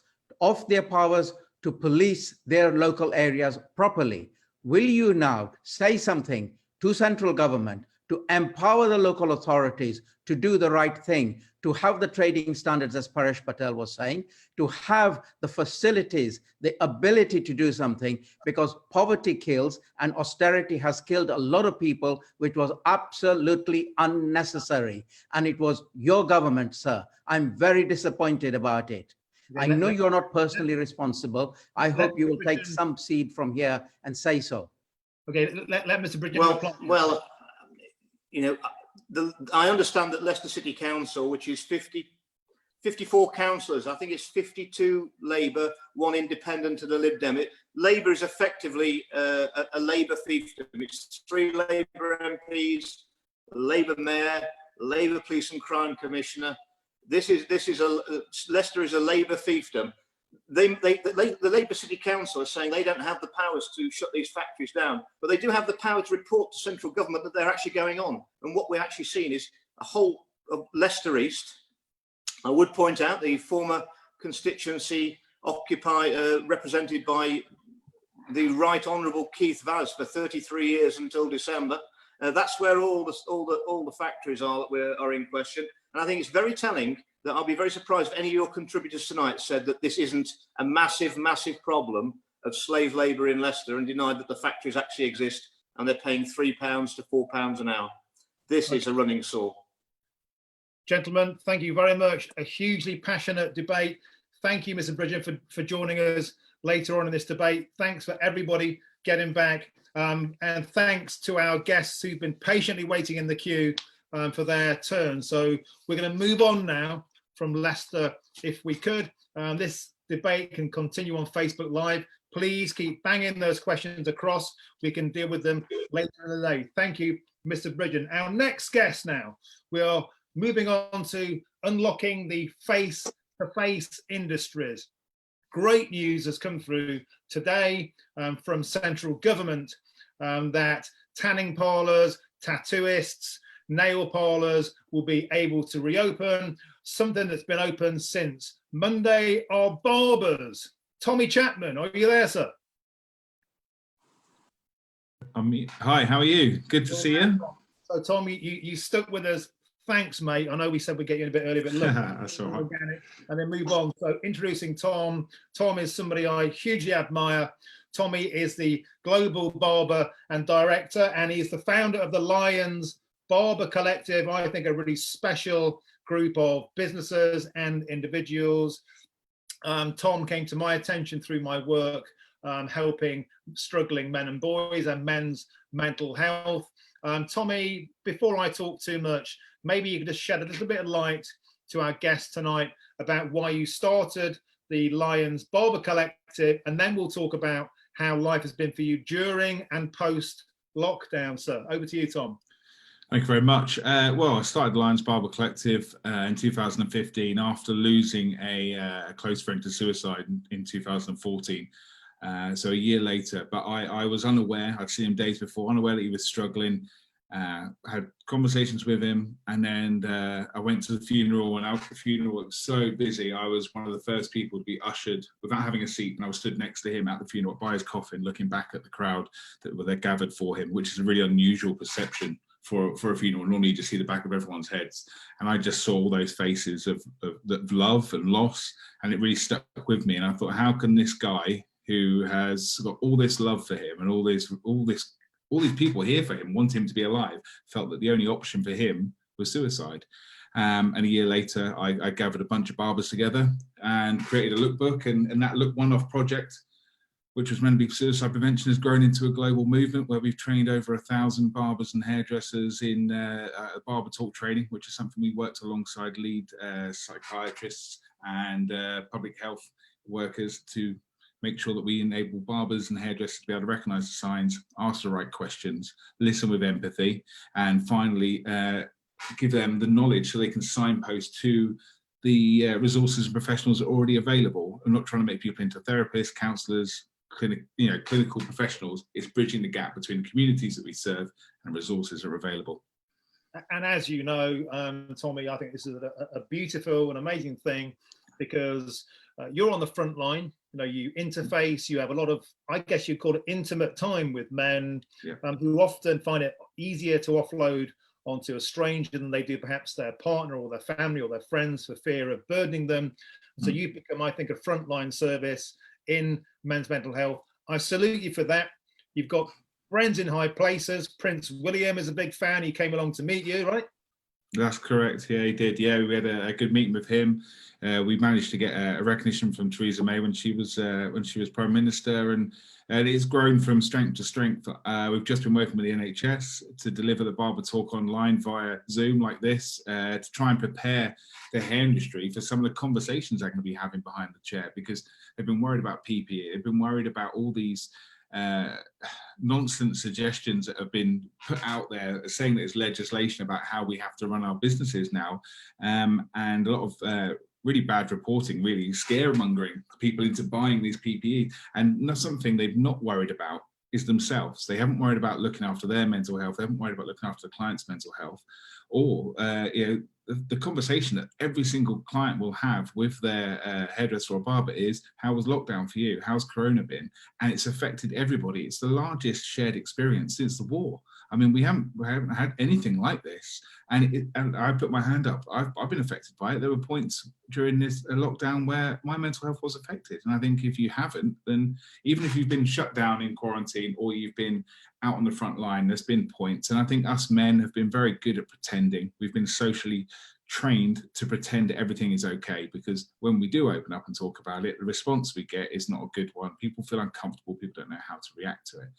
to police their local areas properly. Will you now say something to central government to empower the local authorities to do the right thing, to have the trading standards, as Paresh Patel was saying, to have the facilities, the ability to do something, because poverty kills and austerity has killed a lot of people, which was absolutely unnecessary. And it was your government, sir. I'm very disappointed about it. I know you're not personally responsible. I hope you will take some seed from here and say so. Okay, let Mr. Bridgen reply. Well, you know, I understand that Leicester City Council, which is 54 councillors, I think it's 52 Labour, 1 independent and a Lib Dem. Labour is effectively a Labour fiefdom. It's 3 Labour MPs, Labour Mayor, Labour Police and Crime Commissioner. Leicester is a Labour fiefdom. The Labour City Council is saying they don't have the powers to shut these factories down, but they do have the power to report to central government that they're actually going on. And what we're actually seeing is a whole of Leicester East. I would point out the former constituency represented by the Right Honourable Keith Vaz for 33 years until December. That's where all the factories are that are in question. And I think it's very telling that I'll be very surprised if any of your contributors tonight said that this isn't a massive, massive problem of slave labour in Leicester and denied that the factories actually exist and they're paying £3 to £4 an hour. This is a running sore. Gentlemen, thank you very much. A hugely passionate debate. Thank you, Mr. Bridgen, for joining us later on in this debate. Thanks for everybody getting back. And thanks to our guests who've been patiently waiting in the queue for their turn. So we're going to move on now from Leicester, if we could. This debate can continue on Facebook Live. Please keep banging those questions across. We can deal with them later in the day. Thank you, Mr. Bridgen. Our next guest now, we are moving on to unlocking the face-to-face industries. Great news has come through today from central government that tanning parlours, tattooists, nail parlours will be able to reopen. Something that's been open since Monday are barbers. Tommy Chapman, are you there, sir? Hi, how are you? Good to see you. So, Tommy, you stuck with us. Thanks, mate. I know we said we'd get you in a bit earlier, but look, that's all right. And then move on. So, introducing Tom. Tom is somebody I hugely admire. Tommy is the global barber and director, and he's the founder of the Lions Barber Collective. I think a really special group of businesses and individuals. Tom came to my attention through my work helping struggling men and boys and men's mental health. Tommy, before I talk too much, maybe you could just shed a little bit of light to our guest tonight about why you started the Lions Barber Collective, and then we'll talk about how life has been for you during and post lockdown, sir. Over to you, Tom. Thank you very much. Well, I started the Lions Barber Collective in 2015 after losing a close friend to suicide in 2014. So a year later, but I was unaware. I'd seen him days before, unaware that he was struggling. Had conversations with him, and then I went to the funeral, and after the funeral, it was so busy. I was one of the first people to be ushered without having a seat, and I was stood next to him at the funeral by his coffin, looking back at the crowd that were there gathered for him, which is a really unusual perception for a funeral. Normally you just see the back of everyone's heads, and I just saw all those faces of love and loss, and it really stuck with me. And I thought, how can this guy who has got all this love for him and all these people here for him, want him to be alive, felt that the only option for him was suicide. And a year later, I gathered a bunch of barbers together and created a lookbook, and that one-off project, which was meant to be suicide prevention, has grown into a global movement where we've trained over 1,000 barbers and hairdressers in barber talk training, which is something we worked alongside lead psychiatrists and public health workers to make sure that we enable barbers and hairdressers to be able to recognize the signs, ask the right questions, listen with empathy, and finally give them the knowledge so they can signpost to the resources and professionals that are already available. I'm not trying to make people into therapists, counselors, clinical professionals. It's bridging the gap between the communities that we serve and resources that are available. And as you know, Tommy, I think this is a beautiful and amazing thing, because you're on the front line. You interface, you have a lot of, I guess you call it intimate time with men, yeah. Who often find it easier to offload onto a stranger than they do perhaps their partner or their family or their friends, for fear of burdening them. So you've become, I think, a frontline service in men's mental health. I salute you for that. You've got friends in high places. Prince William is a big fan. He came along to meet you, right? That's correct. Yeah, he did. Yeah, we had a good meeting with him. We managed to get a recognition from Theresa May when she was Prime Minister, and it's grown from strength to strength. We've just been working with the NHS to deliver the Barber Talk online via Zoom like this, to try and prepare the hair industry for some of the conversations they're going to be having behind the chair, because they've been worried about PPE. They've been worried about all these nonsense suggestions that have been put out there saying that it's legislation about how we have to run our businesses now, and a lot of really bad reporting, really scaremongering people into buying these PPE. And that's something they've not worried about is themselves. They haven't worried about looking after their mental health. They haven't worried about looking after the client's mental health, or the conversation that every single client will have with their hairdresser or barber is, how was lockdown for you? How's Corona been? And it's affected everybody. It's the largest shared experience since the war. I mean, we haven't had anything like this. And I put my hand up. I've been affected by it. There were points during this lockdown where my mental health was affected. And I think if you haven't, then even if you've been shut down in quarantine or you've been out on the front line, there's been points. And I think us men have been very good at pretending. We've been socially trained to pretend everything is okay, because when we do open up and talk about it, the response we get is not a good one. People feel uncomfortable. People don't know how to react to it.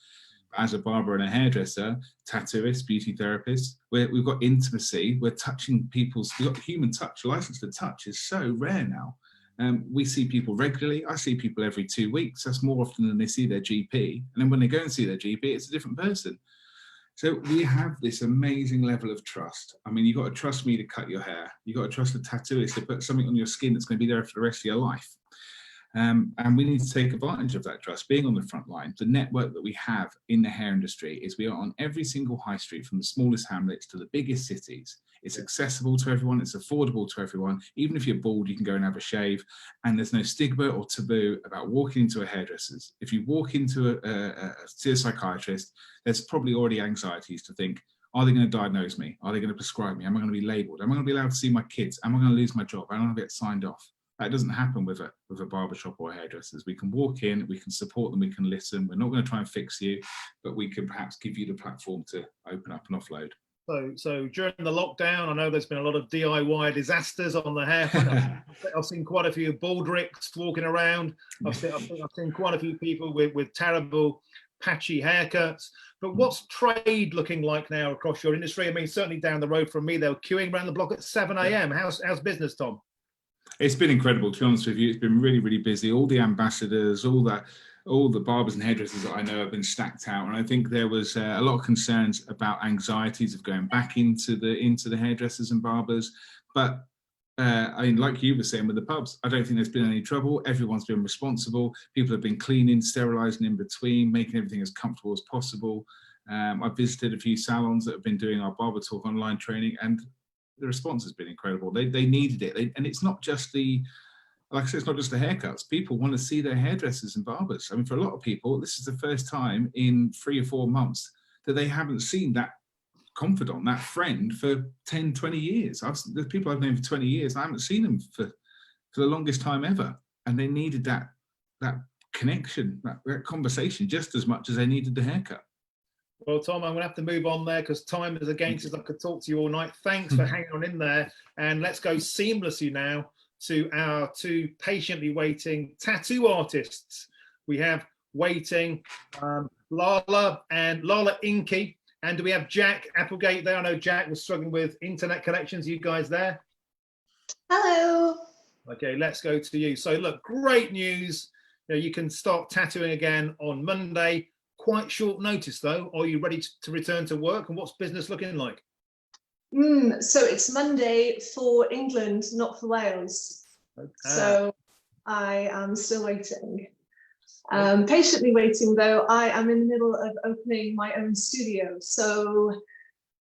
As a barber and a hairdresser, tattooist, beauty therapist, we've got intimacy. We're touching people's, we've got human touch. License to touch is so rare now. We see people regularly. I see people every 2 weeks. That's more often than they see their GP. And then when they go and see their GP, it's a different person. So we have this amazing level of trust. I mean, you've got to trust me to cut your hair. You've got to trust a tattooist to put something on your skin that's going to be there for the rest of your life. And we need to take advantage of that trust, being on the front line. The network that we have in the hair industry is we are on every single high street, from the smallest hamlets to the biggest cities. It's accessible to everyone. It's affordable to everyone. Even if you're bald, you can go and have a shave. And there's no stigma or taboo about walking into a hairdresser's. If you walk into see a psychiatrist, there's probably already anxieties to think, are they going to diagnose me? Are they going to prescribe me? Am I going to be labelled? Am I going to be allowed to see my kids? Am I going to lose my job? Am I going to get signed off? That doesn't happen with a barbershop or hairdressers. We can walk in, we can support them, we can listen. We're not going to try and fix you, but we can perhaps give you the platform to open up and offload. So during the lockdown, I know there's been a lot of DIY disasters on the hair front. I've seen quite a few baldricks walking around. I've seen quite a few people with terrible patchy haircuts. But what's trade looking like now across your industry? I mean, certainly down the road from me, they were queuing around the block at 7 a.m. How's business, Tom? It's been incredible, to be honest with you. It's been really, really busy. All the ambassadors, all that, all the barbers and hairdressers that I know have been stacked out, and I think there was a lot of concerns about anxieties of going back into the hairdressers and barbers. But I mean, like you were saying with the pubs, I don't think there's been any trouble. Everyone's been responsible. People have been cleaning, sterilising in between, making everything as comfortable as possible. I've visited a few salons that have been doing our Barber Talk online training, and the response has been incredible. They needed it, and it's not just like I said, it's not just the haircuts. People want to see their hairdressers and barbers. I mean, for a lot of people, this is the first time in 3 or 4 months that they haven't seen that confidant, that friend, for 10, 20 years. There's people I've known for 20 years. I haven't seen them for the longest time ever. And they needed that connection, that conversation, just as much as they needed the haircut. Well, Tom, I'm going to have to move on there because time is against us. I could talk to you all night. Thanks for hanging on in there. And let's go seamlessly now to our 2 patiently waiting tattoo artists. We have waiting Lala Inky. And do we have Jack Applegate there? I know Jack was struggling with internet connections. You guys there? Hello. Okay, let's go to you. So look, great news. You can start tattooing again on Monday. Quite short notice though. Are you ready to return to work? And what's business looking like? So it's Monday for England, not for Wales. Okay. So I am still waiting. Patiently waiting though. I am in the middle of opening my own studio. So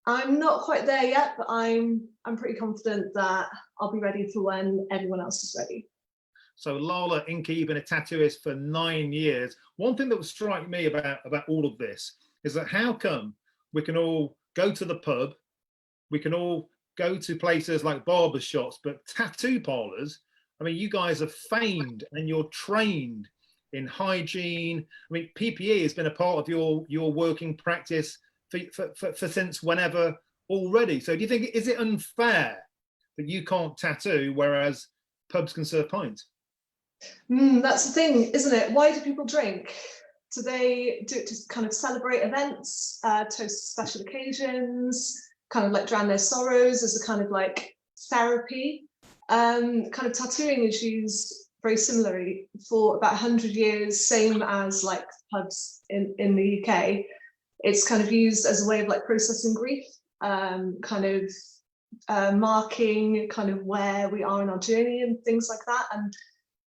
I'm not quite there yet, but I'm pretty confident that I'll be ready for when everyone else is ready. So Lala Inky, you've been a tattooist for 9 years. One thing that would strike me about all of this is that how come we can all go to the pub, we can all go to places like barber shops, but tattoo parlors, I mean, you guys are famed and you're trained in hygiene. I mean, PPE has been a part of your working practice for since whenever already. So do you think, is it unfair that you can't tattoo whereas pubs can serve pints? That's the thing, isn't it? Why do people drink? Do they do it to kind of celebrate events, toast special occasions, kind of like drown their sorrows as a kind of like therapy? Kind of tattooing is used very similarly for about 100 years, same as like pubs in the UK. It's kind of used as a way of like processing grief, kind of marking kind of where we are in our journey and things like that. And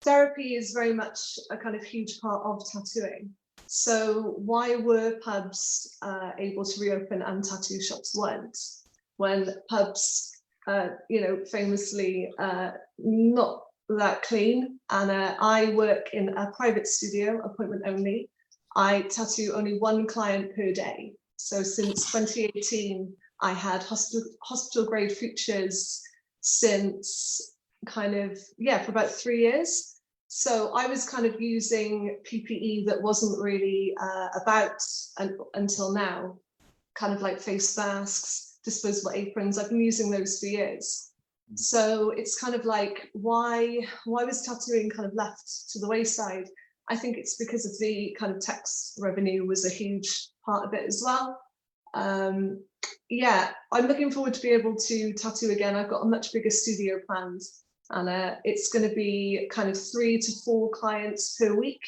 therapy is very much a kind of huge part of tattooing. So why were pubs able to reopen and tattoo shops weren't? When pubs, famously not that clean. And I work in a private studio, appointment only. I tattoo only 1 client per day. So since 2018, I had hospital grade features since for about 3 years. So I was kind of using PPE that wasn't really about until now, kind of like face masks, disposable aprons. I've been using those for years. So it's kind of like, why was tattooing kind of left to the wayside? I think it's because of the kind of tax revenue was a huge part of it as well. Yeah, I'm looking forward to be able to tattoo again. I've got a much bigger studio planned, and it's going to be kind of 3 to 4 clients per week.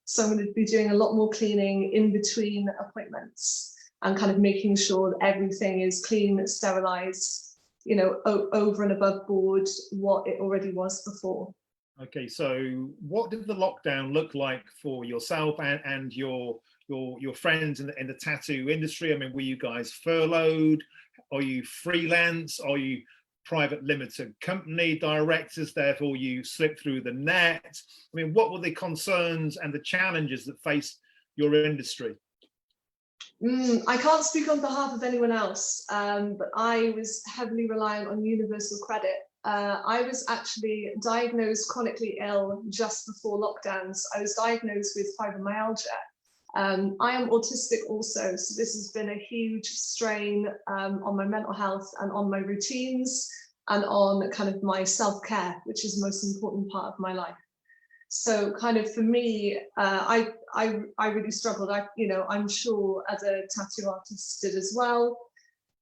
So I'm going to be doing a lot more cleaning in between appointments and kind of making sure that everything is clean, sterilized, over and above board what it already was before. Okay, so what did the lockdown look like for yourself and your friends in the tattoo industry? I mean, were you guys furloughed? Are you freelance? Are you private limited company directors, therefore you slipped through the net? I mean, what were the concerns and the challenges that faced your industry? I can't speak on behalf of anyone else, but I was heavily reliant on universal credit. I was actually diagnosed chronically ill just before lockdowns. I was diagnosed with fibromyalgia. I am autistic also, so this has been a huge strain on my mental health and on my routines and on kind of my self-care, which is the most important part of my life. So kind of for me, I really struggled. I'm sure other tattoo artists did as well.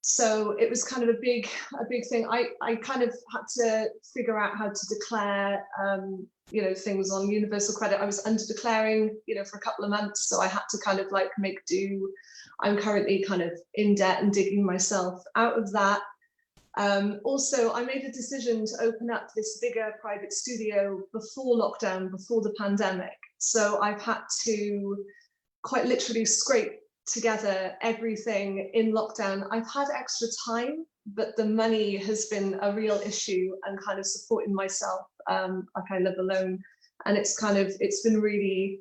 So it was kind of a big thing. I kind of had to figure out how to declare, you know, things on universal credit. I was under declaring, you know, for a couple of months, so I had to kind of like make do. I'm currently kind of in debt and digging myself out of that. Also, I made a decision to open up this bigger private studio before lockdown, before the pandemic. So I've had to quite literally scrape together everything in lockdown. I've had extra time, but the money has been a real issue, and kind of supporting myself. Like I live alone, and it's been really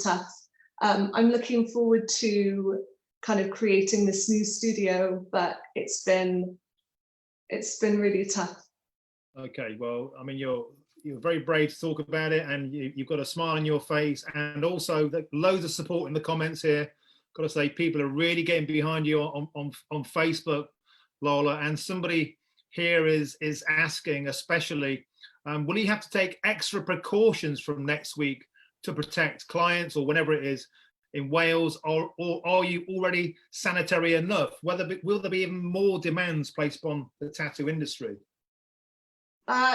tough. I'm looking forward to kind of creating this new studio, but it's been really tough. Okay, well, I mean, you're very brave to talk about it, and you've got a smile on your face, and also loads of support in the comments here. Got to say, people are really getting behind you on Facebook, Lola. And somebody here is asking, especially, will you have to take extra precautions from next week to protect clients, or whenever it is in Wales, or are you already sanitary enough? Will there be even more demands placed on the tattoo industry?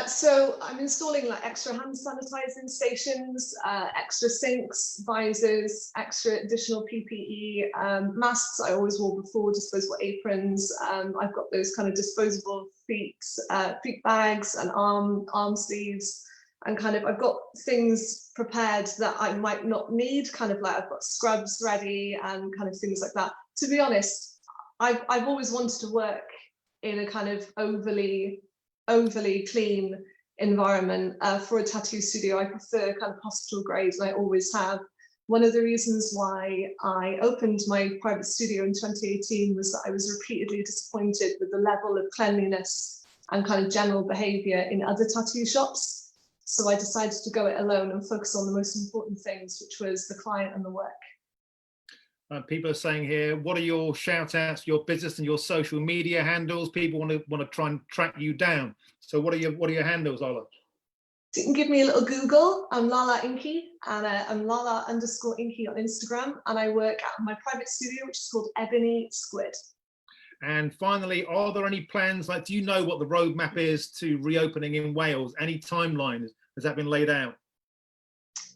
So I'm installing like extra hand sanitizing stations, extra sinks, visors, extra additional PPE, masks I always wore before, disposable aprons. I've got those kind of disposable feet bags and arm sleeves, and kind of I've got things prepared that I might not need. Kind of like I've got scrubs ready and kind of things like that. To be honest, I've always wanted to work in a kind of overly clean environment. For a tattoo studio, I prefer kind of hospital grade, and I always have. One of the reasons why I opened my private studio in 2018 was that I was repeatedly disappointed with the level of cleanliness and kind of general behavior in other tattoo shops. So I decided to go it alone and focus on the most important things, which was the client and the work. People are saying here, what are your shout outs, your business and your social media handles? People want to try and track you down. So what are your handles, Ola? So you can give me a little Google. I'm Lala Inky, and I'm Lala_Inky on Instagram. And I work at my private studio, which is called Ebony Squid. And finally, are there any plans? Like, do you know what the roadmap is to reopening in Wales? Any timeline? Has that been laid out?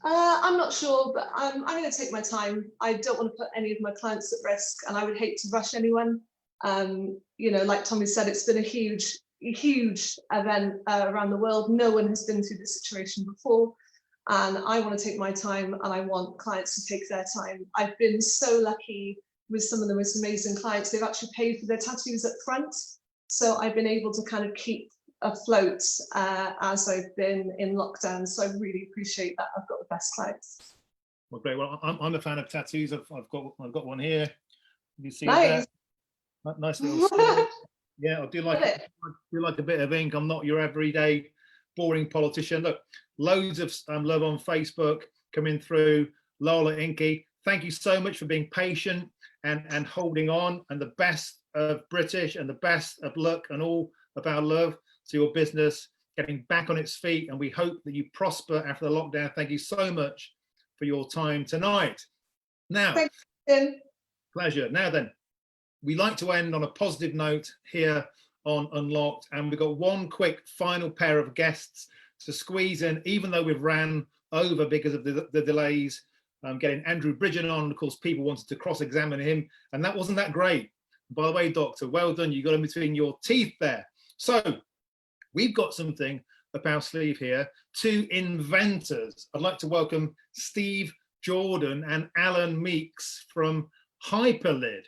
I'm not sure, but I'm going to take my time. I don't want to put any of my clients at risk, and I would hate to rush anyone. You know, like Tommy said, it's been a huge event around the world. No one has been through this situation before, and I want to take my time, and I want clients to take their time. I've been so lucky with some of the most amazing clients. They've actually paid for their tattoos up front, so I've been able to kind of keep afloat as I've been in lockdown. So I really appreciate that. I've got the best clients. Well, great. Well, I'm a fan of tattoos. I've got one here. You see nice. That nice little story. Yeah, I do like a bit of ink. I'm not your everyday boring politician. Look, loads of love on Facebook coming through. Lola Inky, thank you so much for being patient and holding on, and the best of British and the best of luck and all of our love to your business getting back on its feet, and we hope that you prosper after the lockdown. Thank you so much for your time tonight. Now, thank you. Pleasure. Now then, we like to end on a positive note here on Unlocked, and we've got one quick final pair of guests to squeeze in, even though we've ran over because of the delays. Getting Andrew Bridgen on, of course, people wanted to cross-examine him, and that wasn't that great. By the way, Doctor, well done. You got him between your teeth there. So we've got something up our sleeve here. Two inventors. I'd like to welcome Steve Jordan and Alan Meeks from Hyperlid.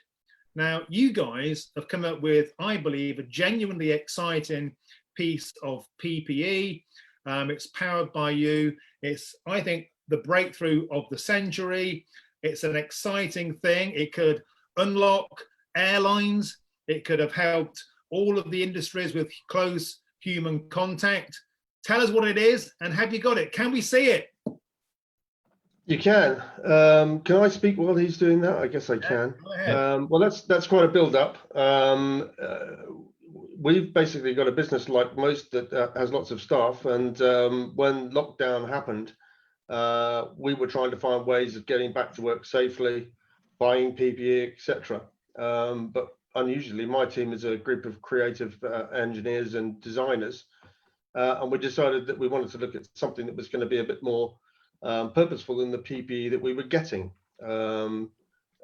Now, you guys have come up with, I believe, a genuinely exciting piece of PPE. It's powered by you. It's, I think, the breakthrough of the century. It's an exciting thing. It could unlock airlines. It could have helped all of the industries with close human contact. Tell us what it is, and have you got it? Can we see it? You can. Can I speak while he's doing that? I guess I can. Well, that's quite a build-up. We've basically got a business like most that has lots of staff, and when lockdown happened, we were trying to find ways of getting back to work safely, buying PPE, etc. But unusually, my team is a group of creative engineers and designers, and we decided that we wanted to look at something that was going to be a bit more purposeful in the PPE that we were getting.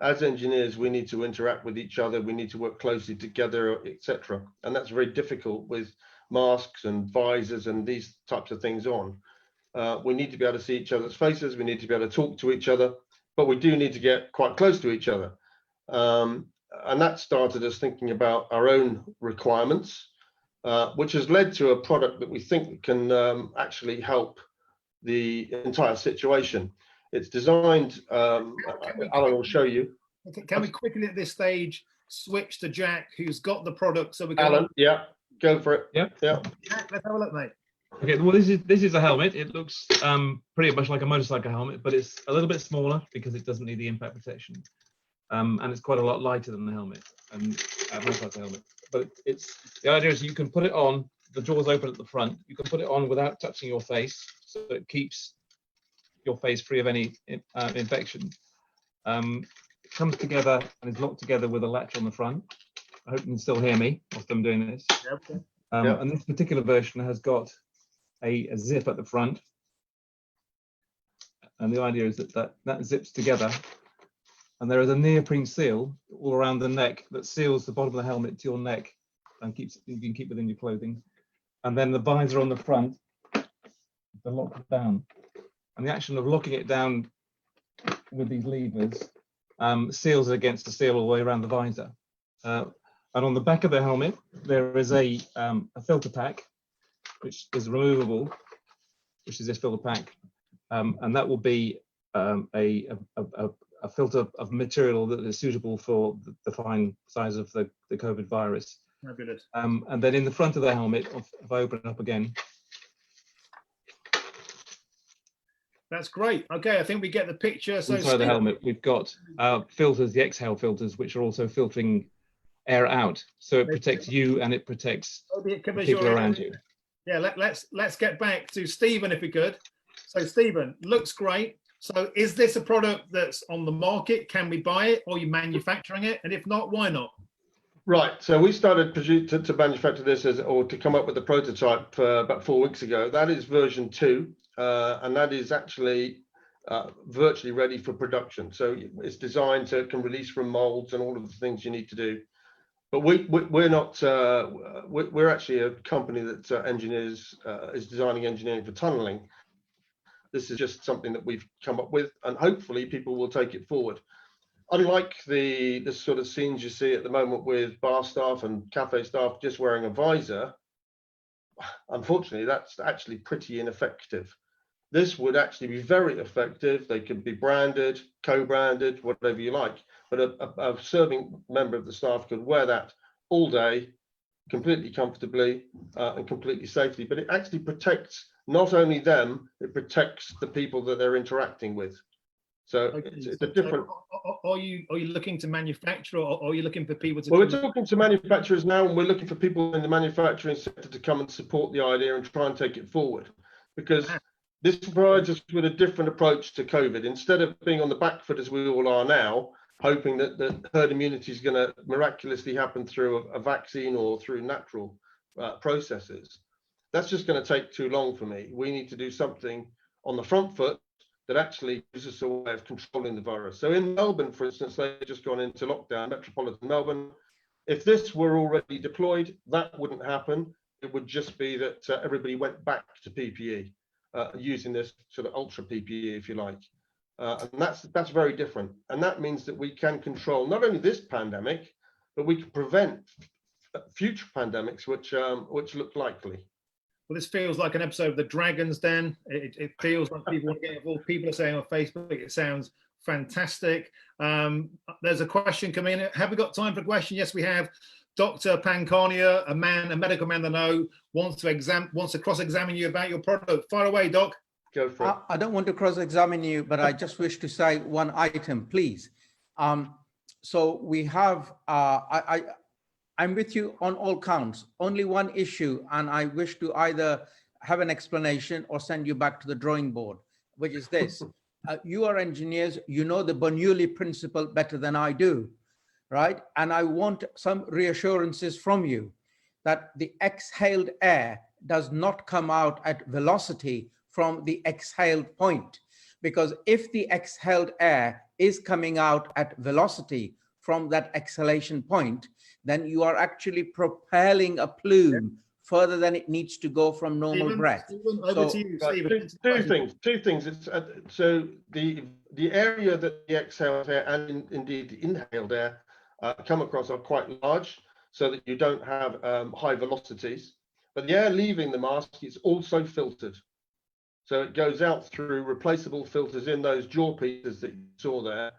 As engineers, we need to interact with each other, we need to work closely together, etc. And that's very difficult with masks and visors and these types of things on. We need to be able to see each other's faces, we need to be able to talk to each other, but we do need to get quite close to each other. And that started us thinking about our own requirements, which has led to a product that we think can actually help the entire situation. It's designed, Alan will show you. Can we quickly at this stage switch to Jack, who's got the product, so we can... Alan, yeah, go for it. Yeah. Jack, let's have a look, mate. Okay, well, this is a helmet. It looks pretty much like a motorcycle helmet, but it's a little bit smaller because it doesn't need the impact protection, and it's quite a lot lighter than the helmet and motorcycle helmet. But the idea is you can put it on. The jaws open at the front. You can put it on without touching your face, so it keeps your face free of any infection. It comes together and is locked together with a latch on the front. I hope you can still hear me whilst I'm doing this. Okay. And this particular version has got a zip at the front, and the idea is that zips together, and there is a neoprene seal all around the neck that seals the bottom of the helmet to your neck and you can keep within your clothing. And then the visor on the front, they're locked down, and the action of locking it down with these levers seals it against the seal all the way around the visor. And on the back of the helmet there is a filter pack which is removable, which is this filter pack, and that will be a filter of material that is suitable for the fine size of the COVID virus. Fabulous. And then in the front of the helmet, if I open it up again. That's great. Okay, I think we get the picture. So inside the helmet, we've got filters, the exhale filters, which are also filtering air out. So it protects you and it protects the people around you. Yeah, let's get back to Stephen if we could. So Stephen, looks great. So is this a product that's on the market? Can we buy it, or are you manufacturing it? And if not, why not? Right. So we started to manufacture this or to come up with the prototype about 4 weeks ago. That is version 2, and that is actually virtually ready for production. So it's designed so it can release from molds and all of the things you need to do. But we're not. We're actually a company that is designing engineering for tunneling. This is just something that we've come up with, and hopefully people will take it forward. Unlike the sort of scenes you see at the moment with bar staff and cafe staff just wearing a visor, unfortunately, that's actually pretty ineffective. This would actually be very effective. They could be branded, co-branded, whatever you like. But a serving member of the staff could wear that all day, completely comfortably and completely safely. But it actually protects not only them, it protects the people that they're interacting with. So okay. It's a different. Are you looking to manufacture, or are you looking for people to? Well, we're talking to manufacturers now, and we're looking for people in the manufacturing sector to come and support the idea and try and take it forward, because this provides us with a different approach to COVID. Instead of being on the back foot as we all are now, hoping that the herd immunity is going to miraculously happen through a vaccine or through natural processes, that's just going to take too long for me. We need to do something on the front foot that actually gives us a way of controlling the virus. So in Melbourne, for instance, they've just gone into lockdown, metropolitan Melbourne. If this were already deployed, that wouldn't happen. It would just be that everybody went back to PPE, using this sort of ultra PPE, if you like. And that's very different. And that means that we can control not only this pandemic, but we can prevent future pandemics, which look likely. Well, this feels like an episode of The Dragon's Den. It feels like people want to get involved. People are saying on Facebook, it sounds fantastic. There's a question coming in. Have we got time for a question? Yes, we have. Dr. Pankania, a medical man that I know, wants to cross-examine you about your product. Fire away, Doc. Go for it. I don't want to cross-examine you, but I just wish to say one item, please. So we have, I'm with you on all counts. Only one issue, and I wish to either have an explanation or send you back to the drawing board, which is this. You are engineers, you know the Bernoulli principle better than I do, right? And I want some reassurances from you that the exhaled air does not come out at velocity from the exhaled point. Because if the exhaled air is coming out at velocity from that exhalation point, then you are actually propelling a plume further than it needs to go from normal Stephen, breath. Stephen, over to you, Right, Stephen. two things. It's so the area that the exhaled air and indeed the inhaled air come across are quite large, so that you don't have high velocities. But the air leaving the mask is also filtered, so it goes out through replaceable filters in those jaw pieces that you saw there.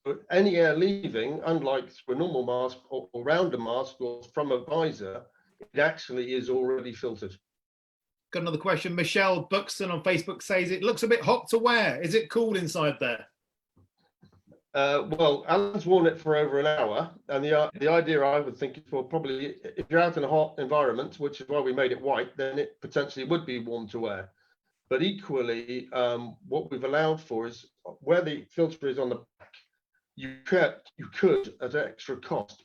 But any air leaving, unlike through a normal mask or around a mask or from a visor, it actually is already filtered. Got another question. Michelle Buxton on Facebook says it looks a bit hot to wear. Is it cool inside there? Well, Alan's worn it for over an hour, and the idea I would think is for probably if you're out in a hot environment, which is why we made it white, then it potentially would be warm to wear. But equally, what we've allowed for is where the filter is on the back, you could at extra cost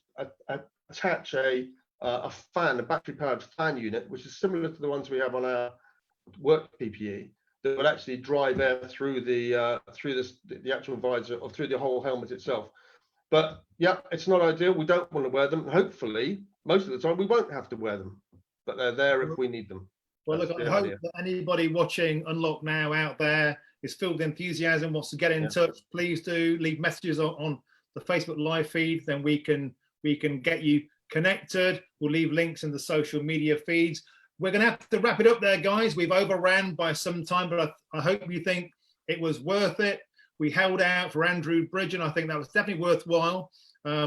attach a fan, a battery-powered fan unit, which is similar to the ones we have on our work PPE, that will actually drive air through the actual visor or through the whole helmet itself. But yeah, it's not ideal. We don't want to wear them. Hopefully, most of the time we won't have to wear them, but they're there if we need them. Well, look, I hope that anybody watching Unlock Now out there is filled with enthusiasm, wants to get in touch. Please do leave messages on the Facebook live feed. Then we can get you connected. We'll leave links in the social media feeds. We're going to have to wrap it up there, guys. We've overran by some time, but I hope you think it was worth it. We held out for Andrew Bridgen. I think that was definitely worthwhile.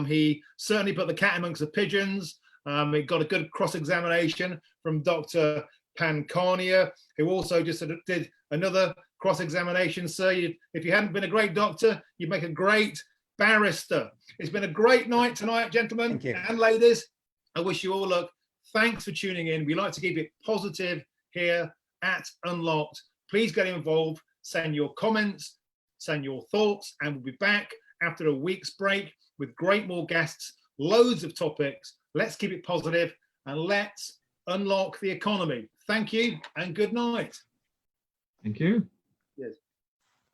He certainly put the cat amongst the pigeons. It got a good cross-examination from Dr. Pankania, who also just did another cross-examination. Sir, if you hadn't been a great doctor, you'd make a great barrister. It's been a great night tonight, gentlemen and ladies. I wish you all luck. Thanks for tuning in. We like to keep it positive here at Unlocked. Please get involved. Send your comments, send your thoughts, and we'll be back after a week's break with great more guests, loads of topics. Let's keep it positive and let's unlock the economy. Thank you and good night. Thank you. Yes.